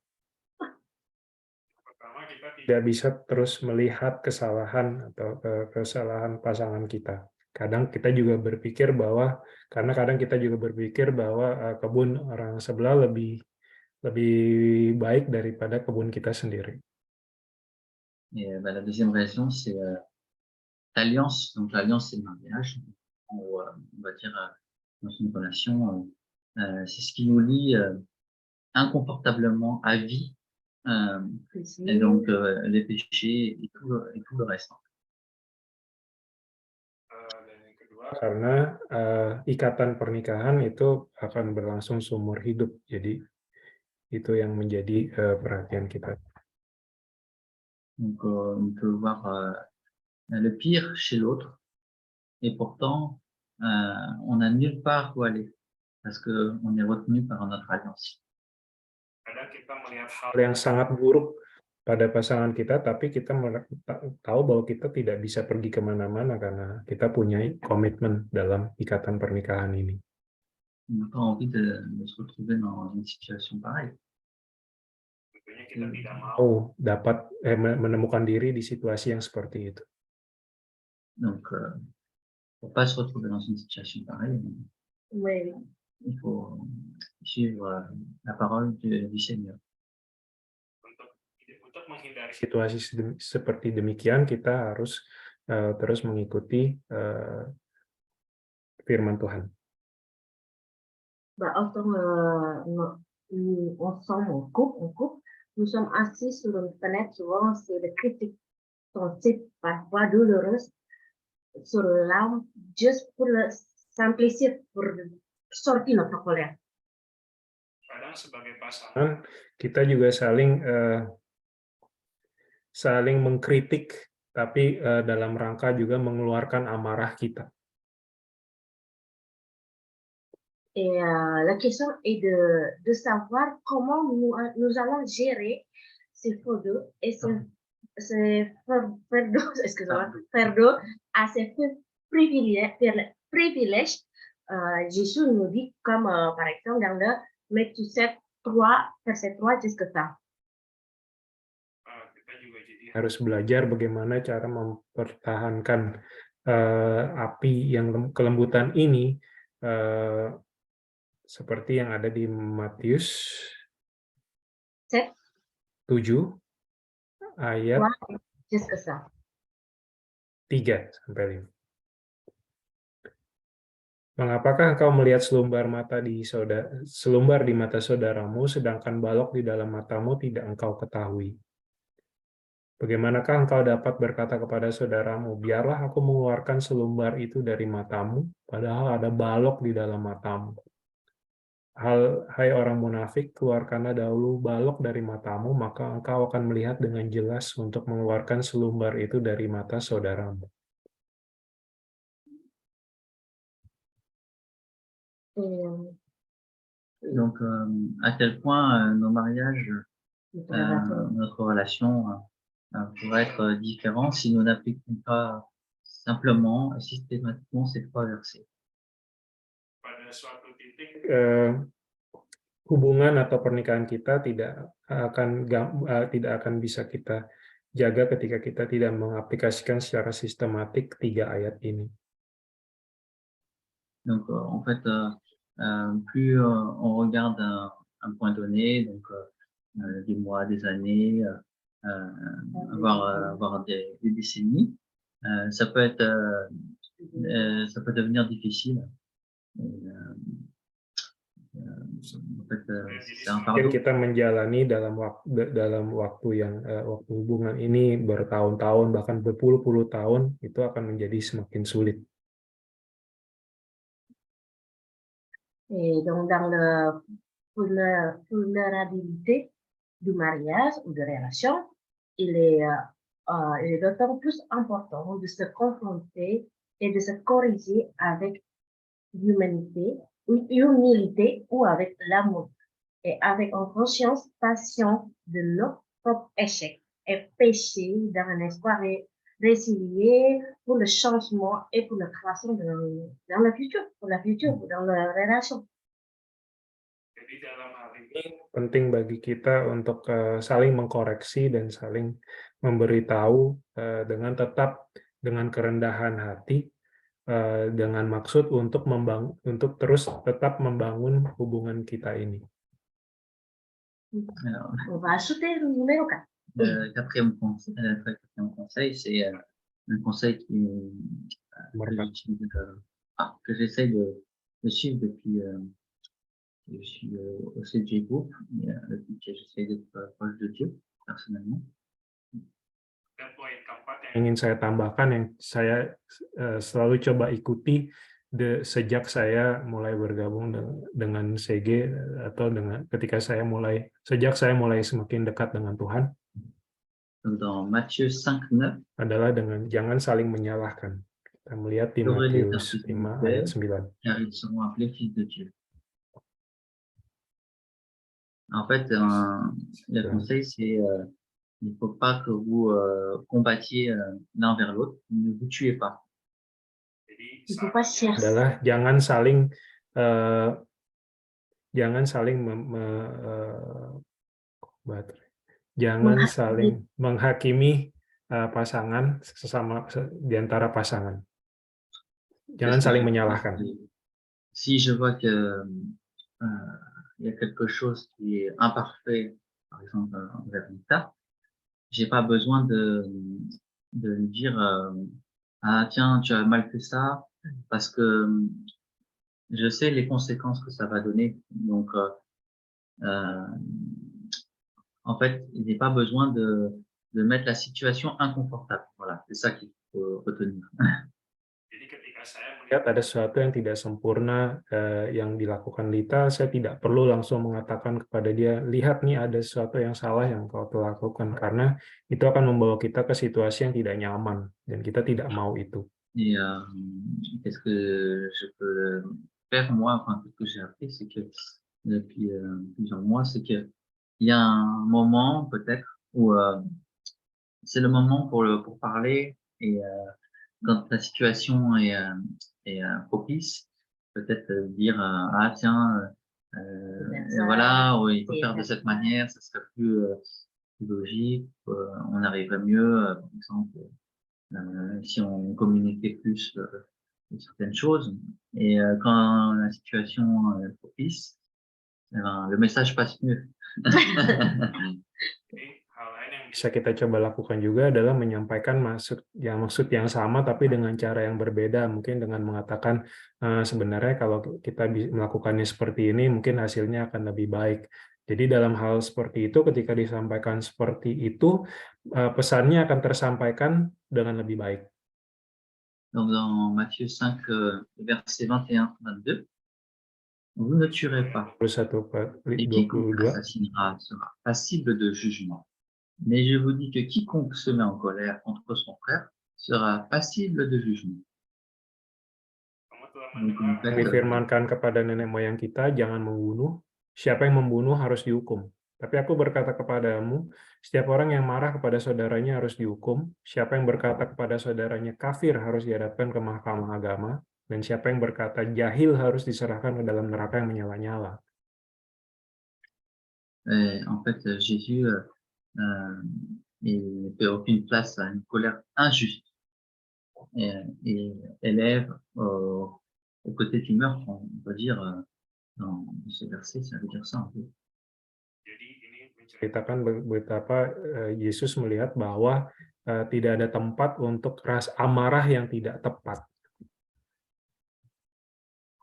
pertama kita tidak bisa terus melihat kesalahan atau kesalahan pasangan kita. Kadang kita juga berpikir bahwa, karena kadang kita juga berpikir bahwa kebun orang sebelah lebih baik daripada kebun kita sendiri. Et la deuxième raison, c'est l'alliance. Donc l'alliance, c'est le mariage. On va dire dans une relation, c'est ce qui nous lie inconfortablement à vie. Et donc les péchés et tout le reste. Dan yang kedua, karena ikatan pernikahan itu akan berlangsung seumur hidup. Jadi itu yang menjadi perhatian kita. Donc on peut voir le pire chez l'autre et pourtant on n'a nulle part où aller parce qu'on est retenu par notre alliance. Kadang kita melihat hal yang sangat buruk pada pasangan kita, tapi kita tahu bahwa kita tidak bisa pergi kemana-mana karena kita punya komitmen dalam ikatan pernikahan ini. On n'a pas envie de se retrouver dans une situation pareille. Tentunya kita tidak mau menemukan diri di situasi yang seperti itu. Donc pour pas se retrouver dans une situation pareille, Oui. il faut suivre la parole du Seigneur. Untuk menghindari situasi seperti demikian, kita harus terus mengikuti firman Tuhan. Bah, ensemble, en couple, nous sommes assis sur une fenêtre, souvent c'est des critiques sensibles, parfois douloureuses, sur l'âme, juste pour le simplifier, pour sortir notre colère. Kadang sebagai pasangan, kita juga saling mengkritik, tapi dalam rangka juga mengeluarkan amarah kita. Et la question est de savoir comment nous allons gérer ces fardeaux et ces fardeaux à ces privilèges. Jésus nous dit comme par exemple dans le Matthieu 7, 3, verset 3 jusqu'à ça. Kita juga jadi harus belajar bagaimana cara mempertahankan api yang kelembutan ini, seperti yang ada di Matius 7 ayat Ouais, jusque ça. 3 sampai 5. Mengapakah engkau melihat selumbar di mata saudaramu, sedangkan balok di dalam matamu tidak engkau ketahui? Bagaimanakah engkau dapat berkata kepada saudaramu, biarlah aku mengeluarkan selumbar itu dari matamu, padahal ada balok di dalam matamu? Hai orang munafik, keluarkanlah dahulu balok dari matamu, maka engkau akan melihat dengan jelas untuk mengeluarkan selumbar itu dari mata saudaramu. Donc, à quel point nos mariages, notre relation pourrait être différente si nous n'appliquons pas simplement et systématiquement ces 3 versets. Pada suatu titik hubungan atau pernikahan kita tidak akan bisa kita jaga ketika kita tidak mengaplikasikan secara sistematik 3 ayat ini. Donc, en fait, plus on regarde un point donné, donc des mois, des années, voire des décennies, ça peut devenir difficile. En fait, c'est un fardeau. Kita menjalani dalam waktu hubungan ini bertahun-tahun bahkan berpuluh-puluh tahun, itu akan menjadi semakin sulit. Et donc, dans la vulnérabilité du mariage ou de relation, il est d'autant plus important de se confronter et de se corriger avec humilité ou avec l'amour, et avec une conscience patiente de nos propres échecs et péchés dans un espoir résilié pour le changement et pour la création dans le futur, pour la future, dans la relation. Jadi dalam hal ini penting bagi kita untuk saling mengkoreksi dan saling memberitahu dengan tetap dengan kerendahan hati, dengan maksud untuk terus tetap membangun hubungan kita ini. Alors, On va ajouter le numéro 4. le quatrième conseil, c'est un conseil que j'essaie de suivre depuis je suis au CJ Group, depuis que j'essaie d'être proche de Dieu, personnellement. Dan poin keempat yang ingin saya tambahkan, yang saya selalu coba ikuti sejak saya mulai bergabung dengan CG, atau sejak saya mulai semakin dekat dengan Tuhan, Dans Matthieu 5:9, adalah dengan jangan saling menyalahkan. Kita melihat di Matius 5 ayat 9. car ils seront appelés fils de Dieu. En fait, le conseil, c'est il ne faut pas que vous combattiez l'un vers l'autre, ne vous tuez pas. Il faut pas chercher. Adalah jangan saling menghakimi pasangan sesama di antara pasangan. Jangan saling menyalahkan. Si je vois que il y a quelque chose qui est imparfait, par exemple envers une femme, j'ai pas besoin de lui dire ah tiens, tu as mal fait ça, parce que je sais les conséquences que ça va donner. Donc en fait, il n'est pas besoin de mettre la situation inconfortable. Voilà, c'est ça qu'il faut retenir. Jadi ketika saya melihat ada sesuatu yang tidak sempurna yang dilakukan Lita, saya tidak perlu langsung mengatakan kepada dia, lihat nih ada sesuatu yang salah yang kau telah lakukan, karena itu akan membawa kita ke situasi yang tidak nyaman, dan kita tidak mau itu. Et qu'est-ce que je peux faire moi, enfin tout ce que j'ai appris, c'est que depuis plusieurs mois, c'est que il y a un moment peut-être où c'est le moment pour parler, et quand la situation est propice, peut-être dire ah tiens voilà, il faut faire de cette manière, ça serait plus logique, on arriverait mieux, par exemple si on communiquait plus certaines choses, et quand la situation est propice, le message passe mieux. bisa kita coba lakukan juga adalah menyampaikan maksud yang sama tapi dengan cara yang berbeda, mungkin dengan mengatakan sebenarnya kalau kita melakukannya seperti ini mungkin hasilnya akan lebih baik. Jadi dalam hal seperti itu ketika disampaikan seperti itu pesannya akan tersampaikan dengan lebih baik. Donc dans Matthieu 5, versets 21-22, vous ne tuerez pas, 21 et quiconque 22. assassinera sera passible de jugement. Mais je vous dis que quiconque se met en colère contre son frère sera passible de jugement. Donc, en fait, Difirmankan kepada nenek moyang kita, jangan membunuh. Siapa yang membunuh harus dihukum. Tapi aku berkata kepadamu, setiap orang yang marah kepada saudaranya harus dihukum. Siapa yang berkata kepada saudaranya kafir harus dihadapkan ke mahkamah agama. Dan siapa yang berkata jahil harus diserahkan ke dalam neraka yang menyala-nyala. en fait, Jésus il ne fait aucune place à une colère injuste et élève au côté du meurtre, on va dire, dans ce verset, ça veut dire ça un peu. Jadi ini menceritakan betapa Yesus melihat bahwa tidak ada tempat untuk rasa amarah yang tidak tepat.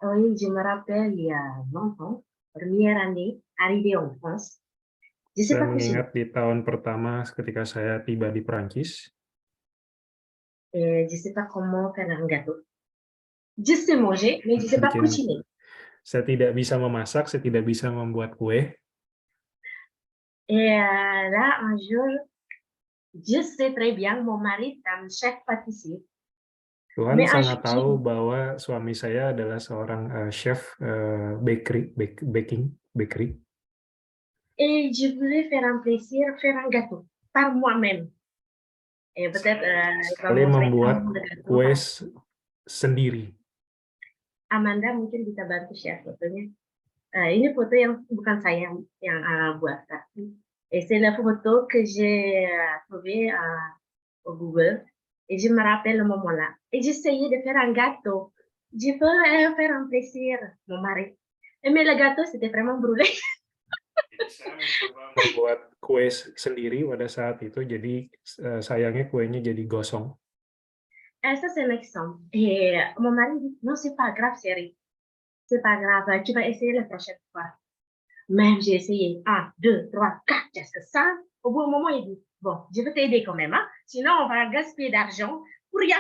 Oui, je me rappelle il y a longtemps, première année, arrivée en France. Je sais Saya pas cuisiner. mengingat di tahun pertama ketika saya tiba di Prancis, Et je sais pas comment faire un gâteau. Je sais manger, mais je sais pas Bikin- cuisiner. saya tidak bisa memasak, saya tidak bisa membuat kue. Et là, un jour, je sais très bien, mon mari est un chef pâtissier. Tuhan Mais un sangat jour, tahu bahwa suami saya adalah seorang chef bakery. et je voulais faire un plaisir, faire un gâteau par moi-même. Et peut-être il va Sekali montrer membuat comment le gâteau. kue sendiri. Amanda mungkin bisa bantu share fotonya. Ini foto yang bukan saya yang buat, tapi c'est la photo que j'ai trouvée au Google. Et je me rappelle le moment-là. Et j'essayais de faire un gâteau. Je veux faire un plaisir, mon mari. Mais le gâteau, c'était vraiment brûlé. Jadi saya mencoba membuat kue sendiri pada saat itu, jadi sayangnya kuenya jadi gosong. Ça, c'est l'exemple. Et mon mari dit, non, c'est pas grave, chérie. C'est pas grave, tu vas essayer la prochaine fois. Même j'ai essayé 1, 2, 3, 4, jusqu'à 5. Au bout d'un moment, il dit, bon, je vais t'aider quand même, hein? Sinon on va gaspiller d'argent pour rien.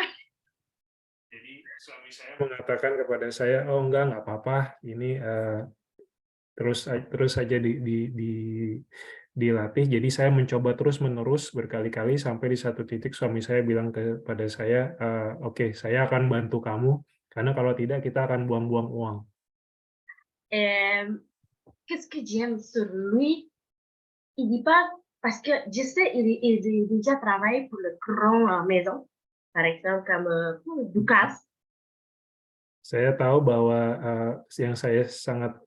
Jadi suami saya mengatakan kepada saya, oh nggak apa-apa, ini terus saja dilatih. Jadi saya mencoba terus-menerus berkali-kali sampai di satu titik suami saya bilang kepada saya, oke, saya akan bantu kamu, karena kalau tidak kita akan buang-buang uang. Qu'est-ce que j'aime sur lui? Il dit pas, parce que je sais, il déjà travaille pour le grand maison, par exemple comme Dukas. Saya tahu bahwa yang saya sangat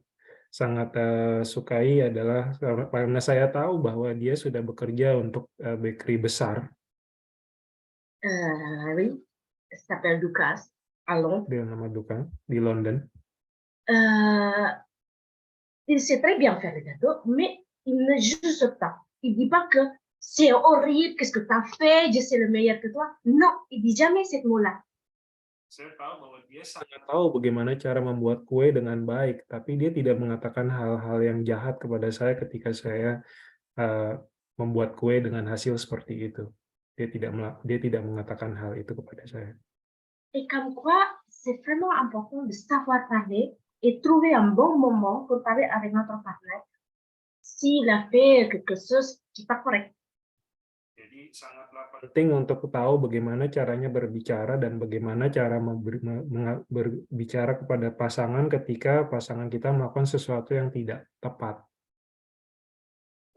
sukai adalah karena saya tahu bahwa dia sudah bekerja untuk bakery besar. Oui, ça s'appelle Dukas, à Londres. Dia nama Dukas di London. Il sait très bien faire le gâteau, mais il ne juge pas. Il dit pas que c'est horrible, qu'est-ce que tu as fait, je sais le meilleur que toi. Non, il dit jamais ce mot-là. Saya tahu bahwa dia sangat tahu bagaimana cara membuat kue dengan baik, tapi dia tidak mengatakan hal-hal yang jahat kepada saya ketika saya membuat kue dengan hasil seperti itu. Dia tidak mengatakan hal itu kepada saya. Et comme quoi, c'est vraiment important de savoir parler et trouver un bon moment pour parler avec notre partenaire s'il a fait quelque chose qui n'est pas correct. Jadi sangatlah penting untuk tahu bagaimana caranya berbicara dan bagaimana cara berbicara kepada pasangan ketika pasangan kita melakukan sesuatu yang tidak tepat.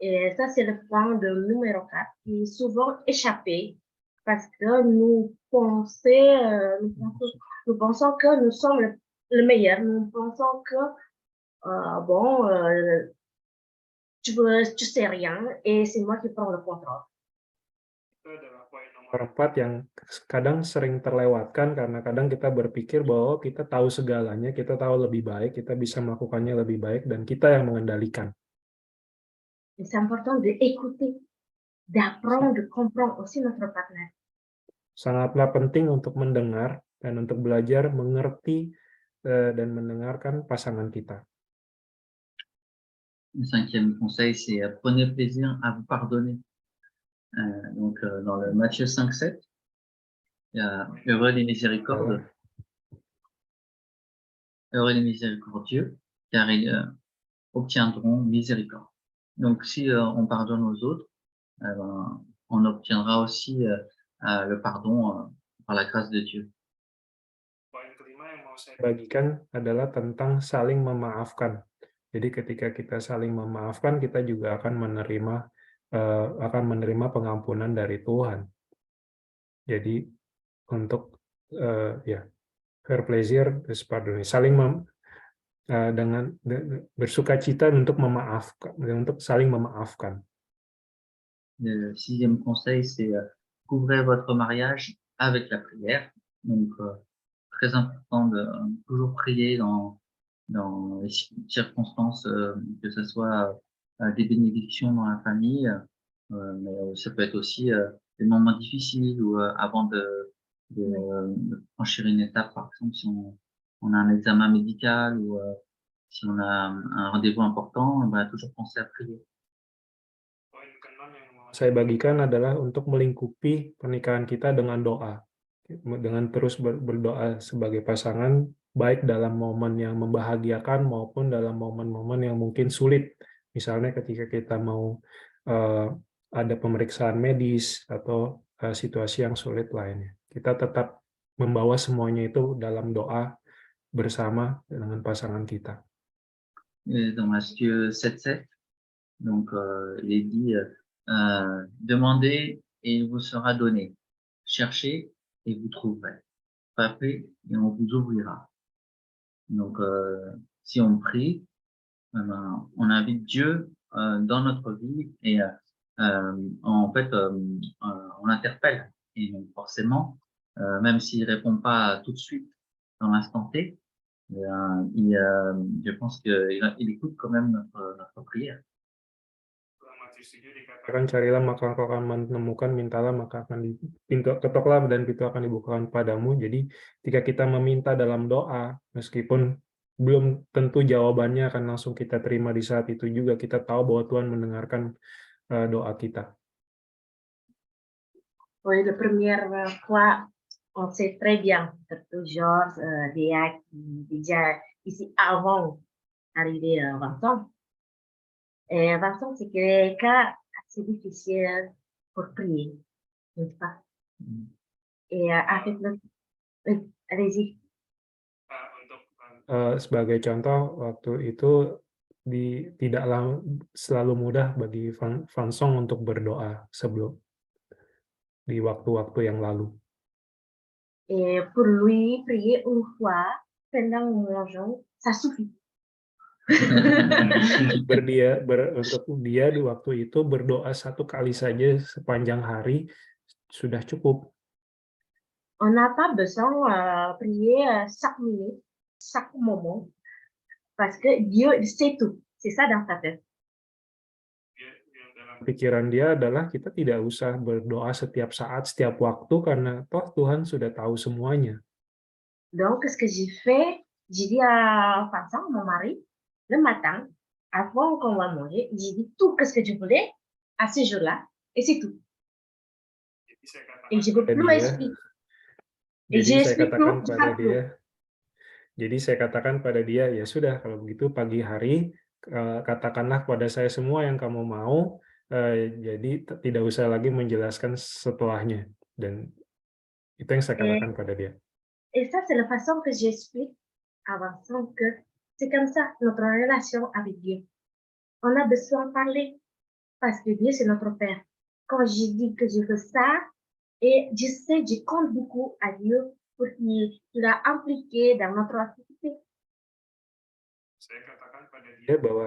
Et ça, c'est le point de numéro 4 qui est souvent échappé parce que nous pensons que nous sommes le meilleur. Nous pensons que, tu sais rien et c'est moi qui prends le contrôle. Itu adalah poin nomor 4 yang kadang sering terlewatkan karena kadang kita berpikir bahwa kita tahu segalanya, kita tahu lebih baik, kita bisa melakukannya lebih baik, dan kita yang mengendalikan. Et c'est important d'écouter, d'apprendre, de comprendre aussi notre partenaire. Sangatlah penting untuk mendengar dan untuk belajar mengerti dan mendengarkan pasangan kita. Le 5e conseil, c'est prenez plaisir à vous pardonner. Donc, dans le Matthieu 5:7, il y a heureux les miséricordes, heureux les miséricordieux, car ils obtiendront miséricorde. Donc, si on pardonne aux autres, on obtiendra aussi le pardon par la grâce de Dieu. Poin kelima yang mau saya bagikan adalah tentang saling memaafkan. Jadi ketika kita saling memaafkan, kita juga akan menerima pengampunan dari Tuhan. Jadi untuk faire plaisir, saling dengan bersukacita untuk memaafkan, untuk saling memaafkan. Le 6e conseil, c'est couvrez votre mariage avec la prière. Donc, très important de toujours prier dans les circonstances, que ce soit des bénédictions dans la famille, mais ça peut être aussi des moments difficiles ou avant de franchir une étape, par exemple, si on a un examen médical ou si on a un rendez-vous important, toujours penser à prier. Poin keenam yang mau saya bagikan adalah untuk melingkupi pernikahan kita dengan doa. Dengan terus berdoa sebagai pasangan, baik dalam momen yang membahagiakan maupun dalam momen-momen yang mungkin sulit. Misalnya ketika kita mau ada pemeriksaan medis atau situasi yang sulit lainnya. Kita tetap membawa semuanya itu dalam doa bersama dengan pasangan kita. Et dans Matthieu 7:7, donc il est dit demandez et il vous sera donné, cherchez et vous trouverez, frappez et on vous ouvrira. Donc si on prie, on invite Dieu dans notre vie et en fait on l'interpelle, et donc forcément même s'il répond pas tout de suite dans l'instant T, je pense qu'il écoute quand même notre prière. Dikatakan carilah maka engkau akan menemukan, mintalah maka akan ketoklah dan pintu akan dibukakan padamu. Jadi ketika kita meminta dalam doa, meskipun belum tentu jawabannya akan langsung kita terima di saat itu juga, kita tahu bahwa Tuhan mendengarkan doa kita. Oui, la première fois, on sait très bien que toujours Dea qui déjà ici avant d'arriver à Vincent. Et Vincent, c'est quelqu'un assez difficile pour prier, n'est-ce pas? Et avec le... Allez-y. Sebagai contoh, waktu itu tidak selalu mudah bagi Vincent untuk berdoa sebelum di waktu-waktu yang lalu. Et pour lui, prier une fois pendant mangeant, ça suffit. Untuk dia di waktu itu berdoa satu kali saja sepanjang hari sudah cukup. On n'a pas besoin prier chaque minute, chaque moment, parce que Dieu sait tout. C'est ça dans sa tête. Pikiran dia adalah kita tidak usah berdoa setiap saat, setiap waktu, karena toh Tuhan sudah tahu semuanya. Donc, ce que j'ai fait, j'ai dit à Vincent, mon mari, le matin, avant qu'on va manger, j'ai dit tout ce que je voulais à ce jour-là, et c'est tout. Et je ne peux plus expliquer. Jadi saya katakan pada dia, ya sudah, kalau begitu pagi hari, katakanlah kepada saya semua yang kamu mau, jadi tidak usah lagi menjelaskan setelahnya. Dan itu yang saya katakan pada dia. Et ça, c'est la façon que j'explique à Vincent que c'est comme ça notre relation avec Dieu. On a besoin de parler parce que Dieu, c'est notre Père. Quand je dis que je veux ça, et je sais, je compte beaucoup à Dieu pour qu'il a impliqué dans notre activité. Saya katakan pada dia bahwa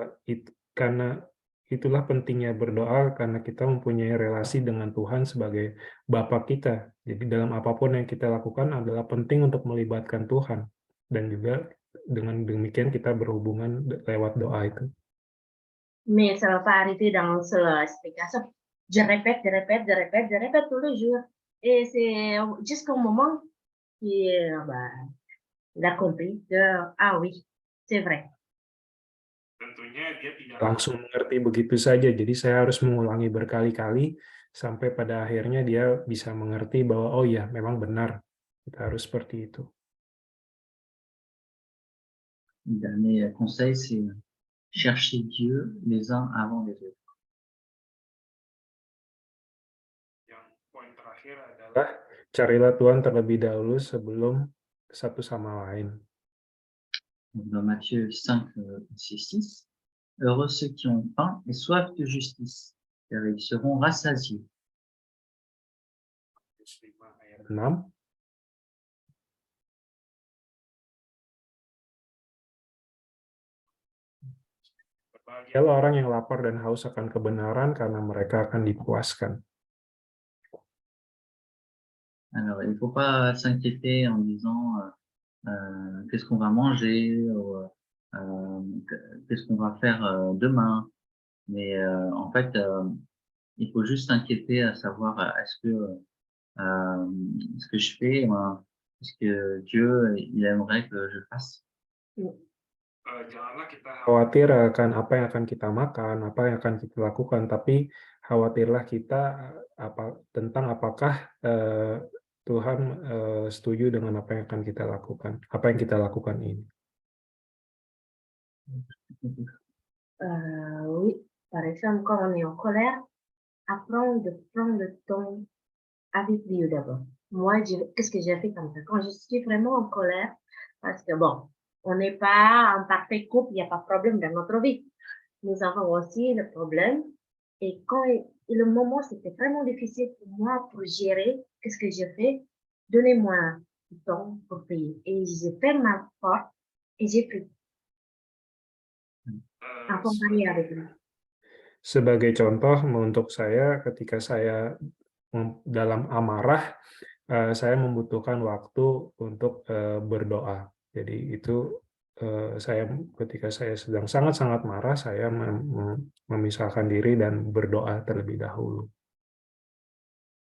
karena itulah pentingnya berdoa, karena kita mempunyai relasi dengan Tuhan sebagai Bapa kita. Jadi dalam apapun yang kita lakukan adalah penting untuk melibatkan Tuhan. Dan juga dengan demikian kita berhubungan lewat doa itu. Mais ça ne va pas arrêter dans cette explication. je répète tous les jours. Et c'est jusqu'au moment qu'il il a compris que, ah oui, c'est vrai. Tentunya dia tidak langsung mengerti begitu saja, jadi saya harus mengulangi berkali-kali sampai pada akhirnya dia bisa mengerti bahwa, oh ya, memang benar, kita harus seperti itu. Le dernier conseil, c'est chercher Dieu les uns avant les autres. Yang poin terakhir adalah carilah Tuhan terlebih dahulu sebelum satu sama lain. Donc, dans Matthieu 5, verset 6, heureux ceux qui ont faim et soif de justice, car ils seront rassasiés. 5 ayat 6. Berbahagialah orang yang lapar dan haus akan kebenaran, karena mereka akan dipuaskan. Alors, il ne faut pas s'inquiéter en disant qu'est-ce qu'on va manger ou qu'est-ce qu'on va faire demain. Mais en fait, il faut juste s'inquiéter à savoir est-ce que ce que je fais, est-ce que Dieu il aimerait que je fasse. Janganlah kita khawatir akan apa yang akan kita makan, apa yang akan kita lakukan, tapi khawatirlah kita tentang apakah Tuhan setuju dengan apa yang akan kita lakukan, apa yang kita lakukan ini. Oui, par exemple, quand on est en colère, apprendre de prendre le temps avec Dieu d'abord. Moi, qu'est-ce que j'ai fait comme ça? Quand je suis vraiment en colère, parce que bon, on n'est pas un parfait couple, il n'y a pas de problème dans notre vie. Nous avons aussi le problème. Et quand le moment, c'était vraiment difficile pour moi pour gérer, qu'est-ce que j'ai fait? Donnez-moi du temps pour prier. Et j'ai fait ma part et j'ai pris. Accompagné avec lui. Sebagai contoh, untuk saya, ketika saya dalam amarah, saya membutuhkan waktu untuk berdoa. Jadi itu ketika saya sedang sangat-sangat marah, saya memisahkan diri dan berdoa terlebih dahulu.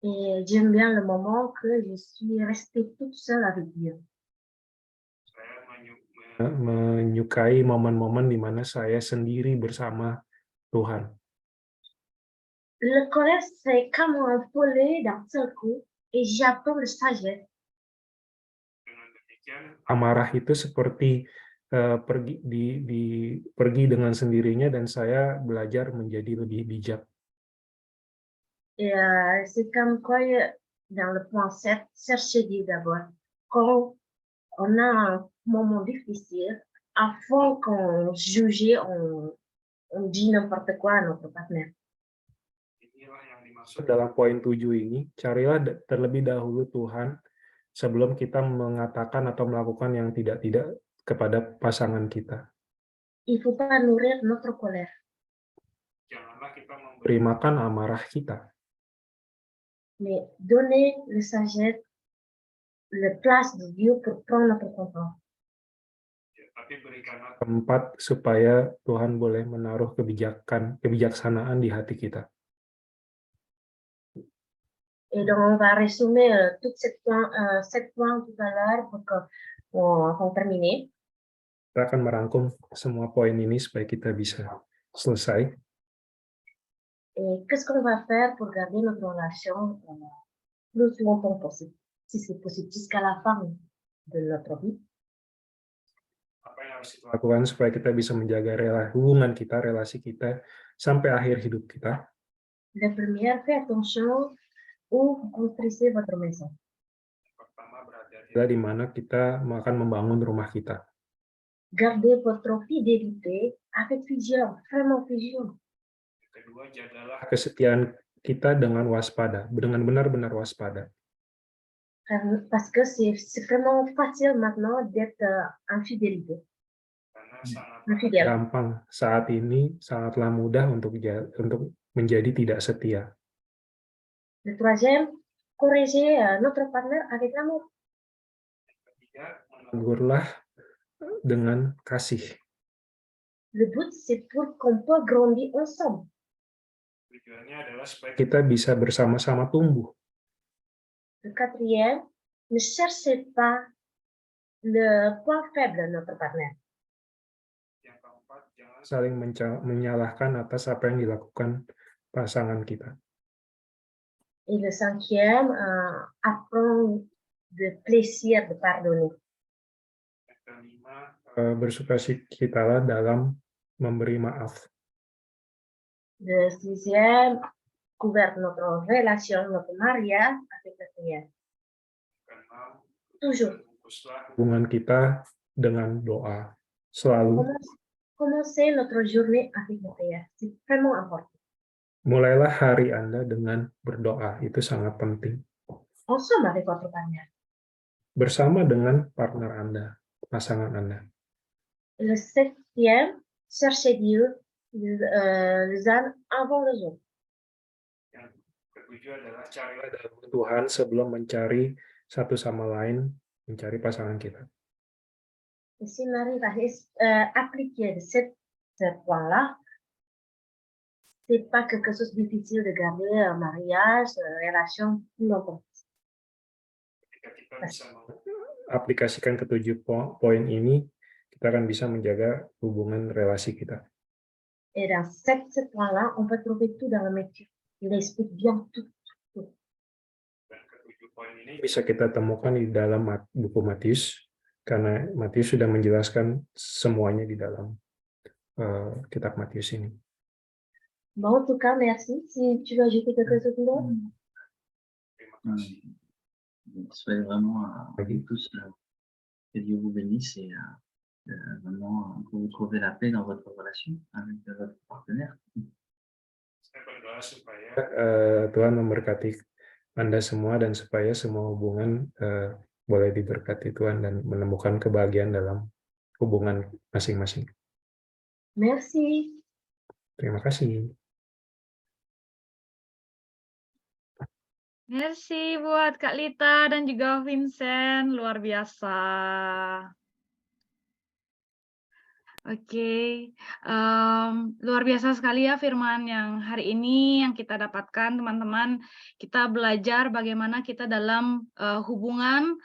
Et j'aime bien le moment que je suis restée toute seule avec Dieu. Saya menyukai momen-momen di mana saya sendiri bersama Tuhan. Le colère, c'est comme un volet d'un seul coup et j'apprends le sagesse. Amarah itu seperti pergi dengan sendirinya, dan saya belajar menjadi lebih bijak. Et c'est comme quoi, dans le point 7, chercher Dieu d'abord. Quand on a un moment difficile, avant qu'on juge, on dit n'importe quoi à notre partenaire. Inilah yang dimaksud dalam poin 7 ini, carilah terlebih dahulu Tuhan sebelum kita mengatakan atau melakukan yang tidak-tidak kepada pasangan kita. Il ne faut pas nourrir notre colère. Janganlah kita memberi makan amarah kita, mais donner le sagesse, la place de Dieu pour prendre notre contrôle. tapi berikanlah tempat supaya Tuhan boleh menaruh kebijaksanaan di hati kita. Et donc, on va résumer tout cette point tout à l'heure pour terminer. Kita akan merangkum semua poin ini supaya kita bisa selesai. Et qu'est-ce qu'on va faire pour garder notre relation plus longtemps possible, si c'est possible, jusqu'à la fin de notre vie. Apa yang harus kita lakukan supaya kita bisa menjaga hubungan kita, relasi kita, sampai akhir hidup kita? La première, faites attention où vous construisez votre maison. Pertama, berhati-hatilah di mana kita akan membangun rumah kita. Gardez votre fidélité avec vision, vraiment vision. Kedua, jagalah kesetiaan kita dengan waspada, dengan benar-benar waspada. Parce que c'est vraiment facile maintenant d'être infidélité. Gampang saat ini, sangatlah mudah untuk menjadi tidak setia. Le troisième, corriger notre partenaire avec l'amour. Ketiga, menegurlah dengan kasih. Le but, c'est pour qu'on peut grandir ensemble. Tujuannya adalah supaya kita bisa bersama-sama tumbuh. Le quatrième, ne cherchez pas le point faible de notre partenaire. Yang keempat, jangan saling menyalahkan atas apa yang dilakukan pasangan kita. Et le cinquième, apprendre le plaisir de pardonner. Yang kelima, bersukacitalah dalam memberi maaf. Le sixième, couvert notre relation, notre mariage avec la prière. Keenam, Toujours. bungkuslah hubungan kita dengan doa. Selalu. Commencez notre journée avec la prière. C'est vraiment important. Mulailah hari Anda dengan berdoa. Itu sangat penting. Ensemble avec votre partenaire. Bersama dengan partner Anda, pasangan Anda. Le septième, cherchez Dieu les uns avant les autres. Yang ketujuh adalah carilah dalam Tuhan sebelum mencari satu sama lain, mencari pasangan kita. Et si on arrive à appliquer ces points-là, c'est pas quelque chose de difficile de garder un mariage, une relation plus longtemps. Ketika kita bisa aplikasikan ketujuh poin ini, kita akan bisa menjaga hubungan relasi kita. Et dans ces points-là, on peut trouver tout dans le métier. Il explique bien tout. Dan ketujuh poin ini bisa kita temukan di dalam buku Matius, karena Matius sudah menjelaskan semuanya di dalam kitab Matius ini. Bon, en tout cas, merci. Si tu veux ajouter quelque chose d'autre. Terima kasih. Soyez vraiment tous que Dieu vous bénisse et vraiment que vous trouvez la paix dans votre relation avec votre partenaire. Saya berdoa supaya Tuhan memberkati Anda semua dan supaya semua hubungan boleh diberkati Tuhan dan menemukan kebahagiaan dalam hubungan masing-masing. Merci. Terima kasih. Merci buat Kak Lita dan juga Vincent, luar biasa. Oke, luar biasa sekali ya firman yang hari ini yang kita dapatkan teman-teman. Kita belajar bagaimana kita dalam hubungan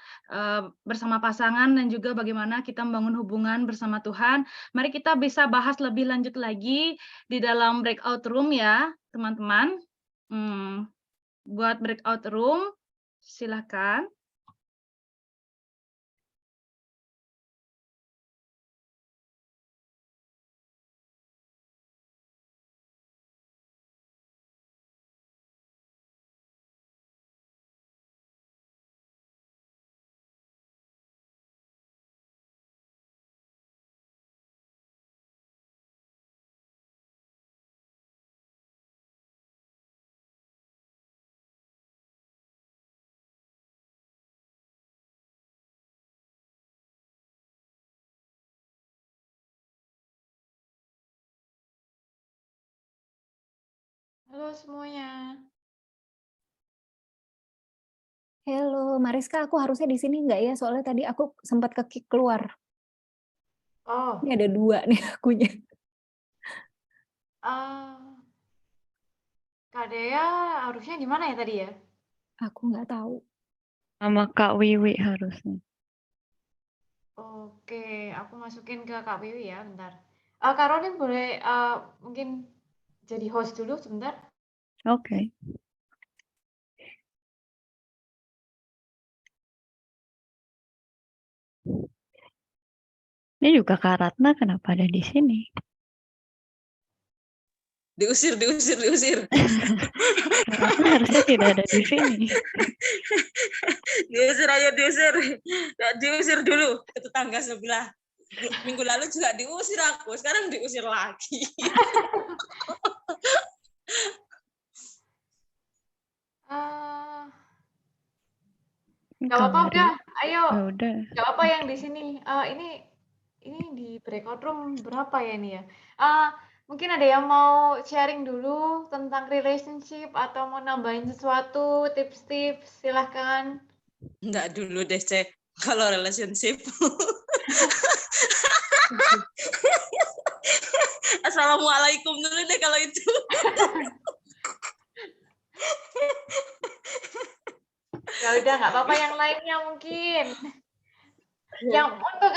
bersama pasangan dan juga bagaimana kita membangun hubungan bersama Tuhan. Mari kita bisa bahas lebih lanjut lagi di dalam breakout room ya teman-teman. Buat breakout room, silakan. Halo semuanya. Halo, Mariska, aku harusnya di sini nggak ya? Soalnya tadi aku sempat ke-kick keluar. Oh, Ini ada 2 nih akunya. Kak Dea harusnya di mana ya tadi ya? Aku nggak tahu. Sama Kak Wiwi harusnya. Oke, aku masukin ke Kak Wiwi ya, bentar. Kak Rodin boleh mungkin jadi host dulu sebentar? Oke. Ini juga Kak Ratna kenapa ada di sini? Diusir. Kak Ratna harusnya tidak ada di sini. Diusir dulu ke tetangga sebelah. Minggu lalu juga diusir aku, sekarang diusir lagi. Gak apa-apa udah, ayo. Ya udah. Gak apa yang di sini. Ini di breakout room berapa ya ini ya? Mungkin ada yang mau sharing dulu tentang relationship atau mau nambahin sesuatu, tips-tips, silahkan. Enggak dulu deh, Cek. Kalau relationship. Assalamualaikum dulu deh kalau itu. Ya udah nggak apa-apa yang lainnya mungkin. Yang untuk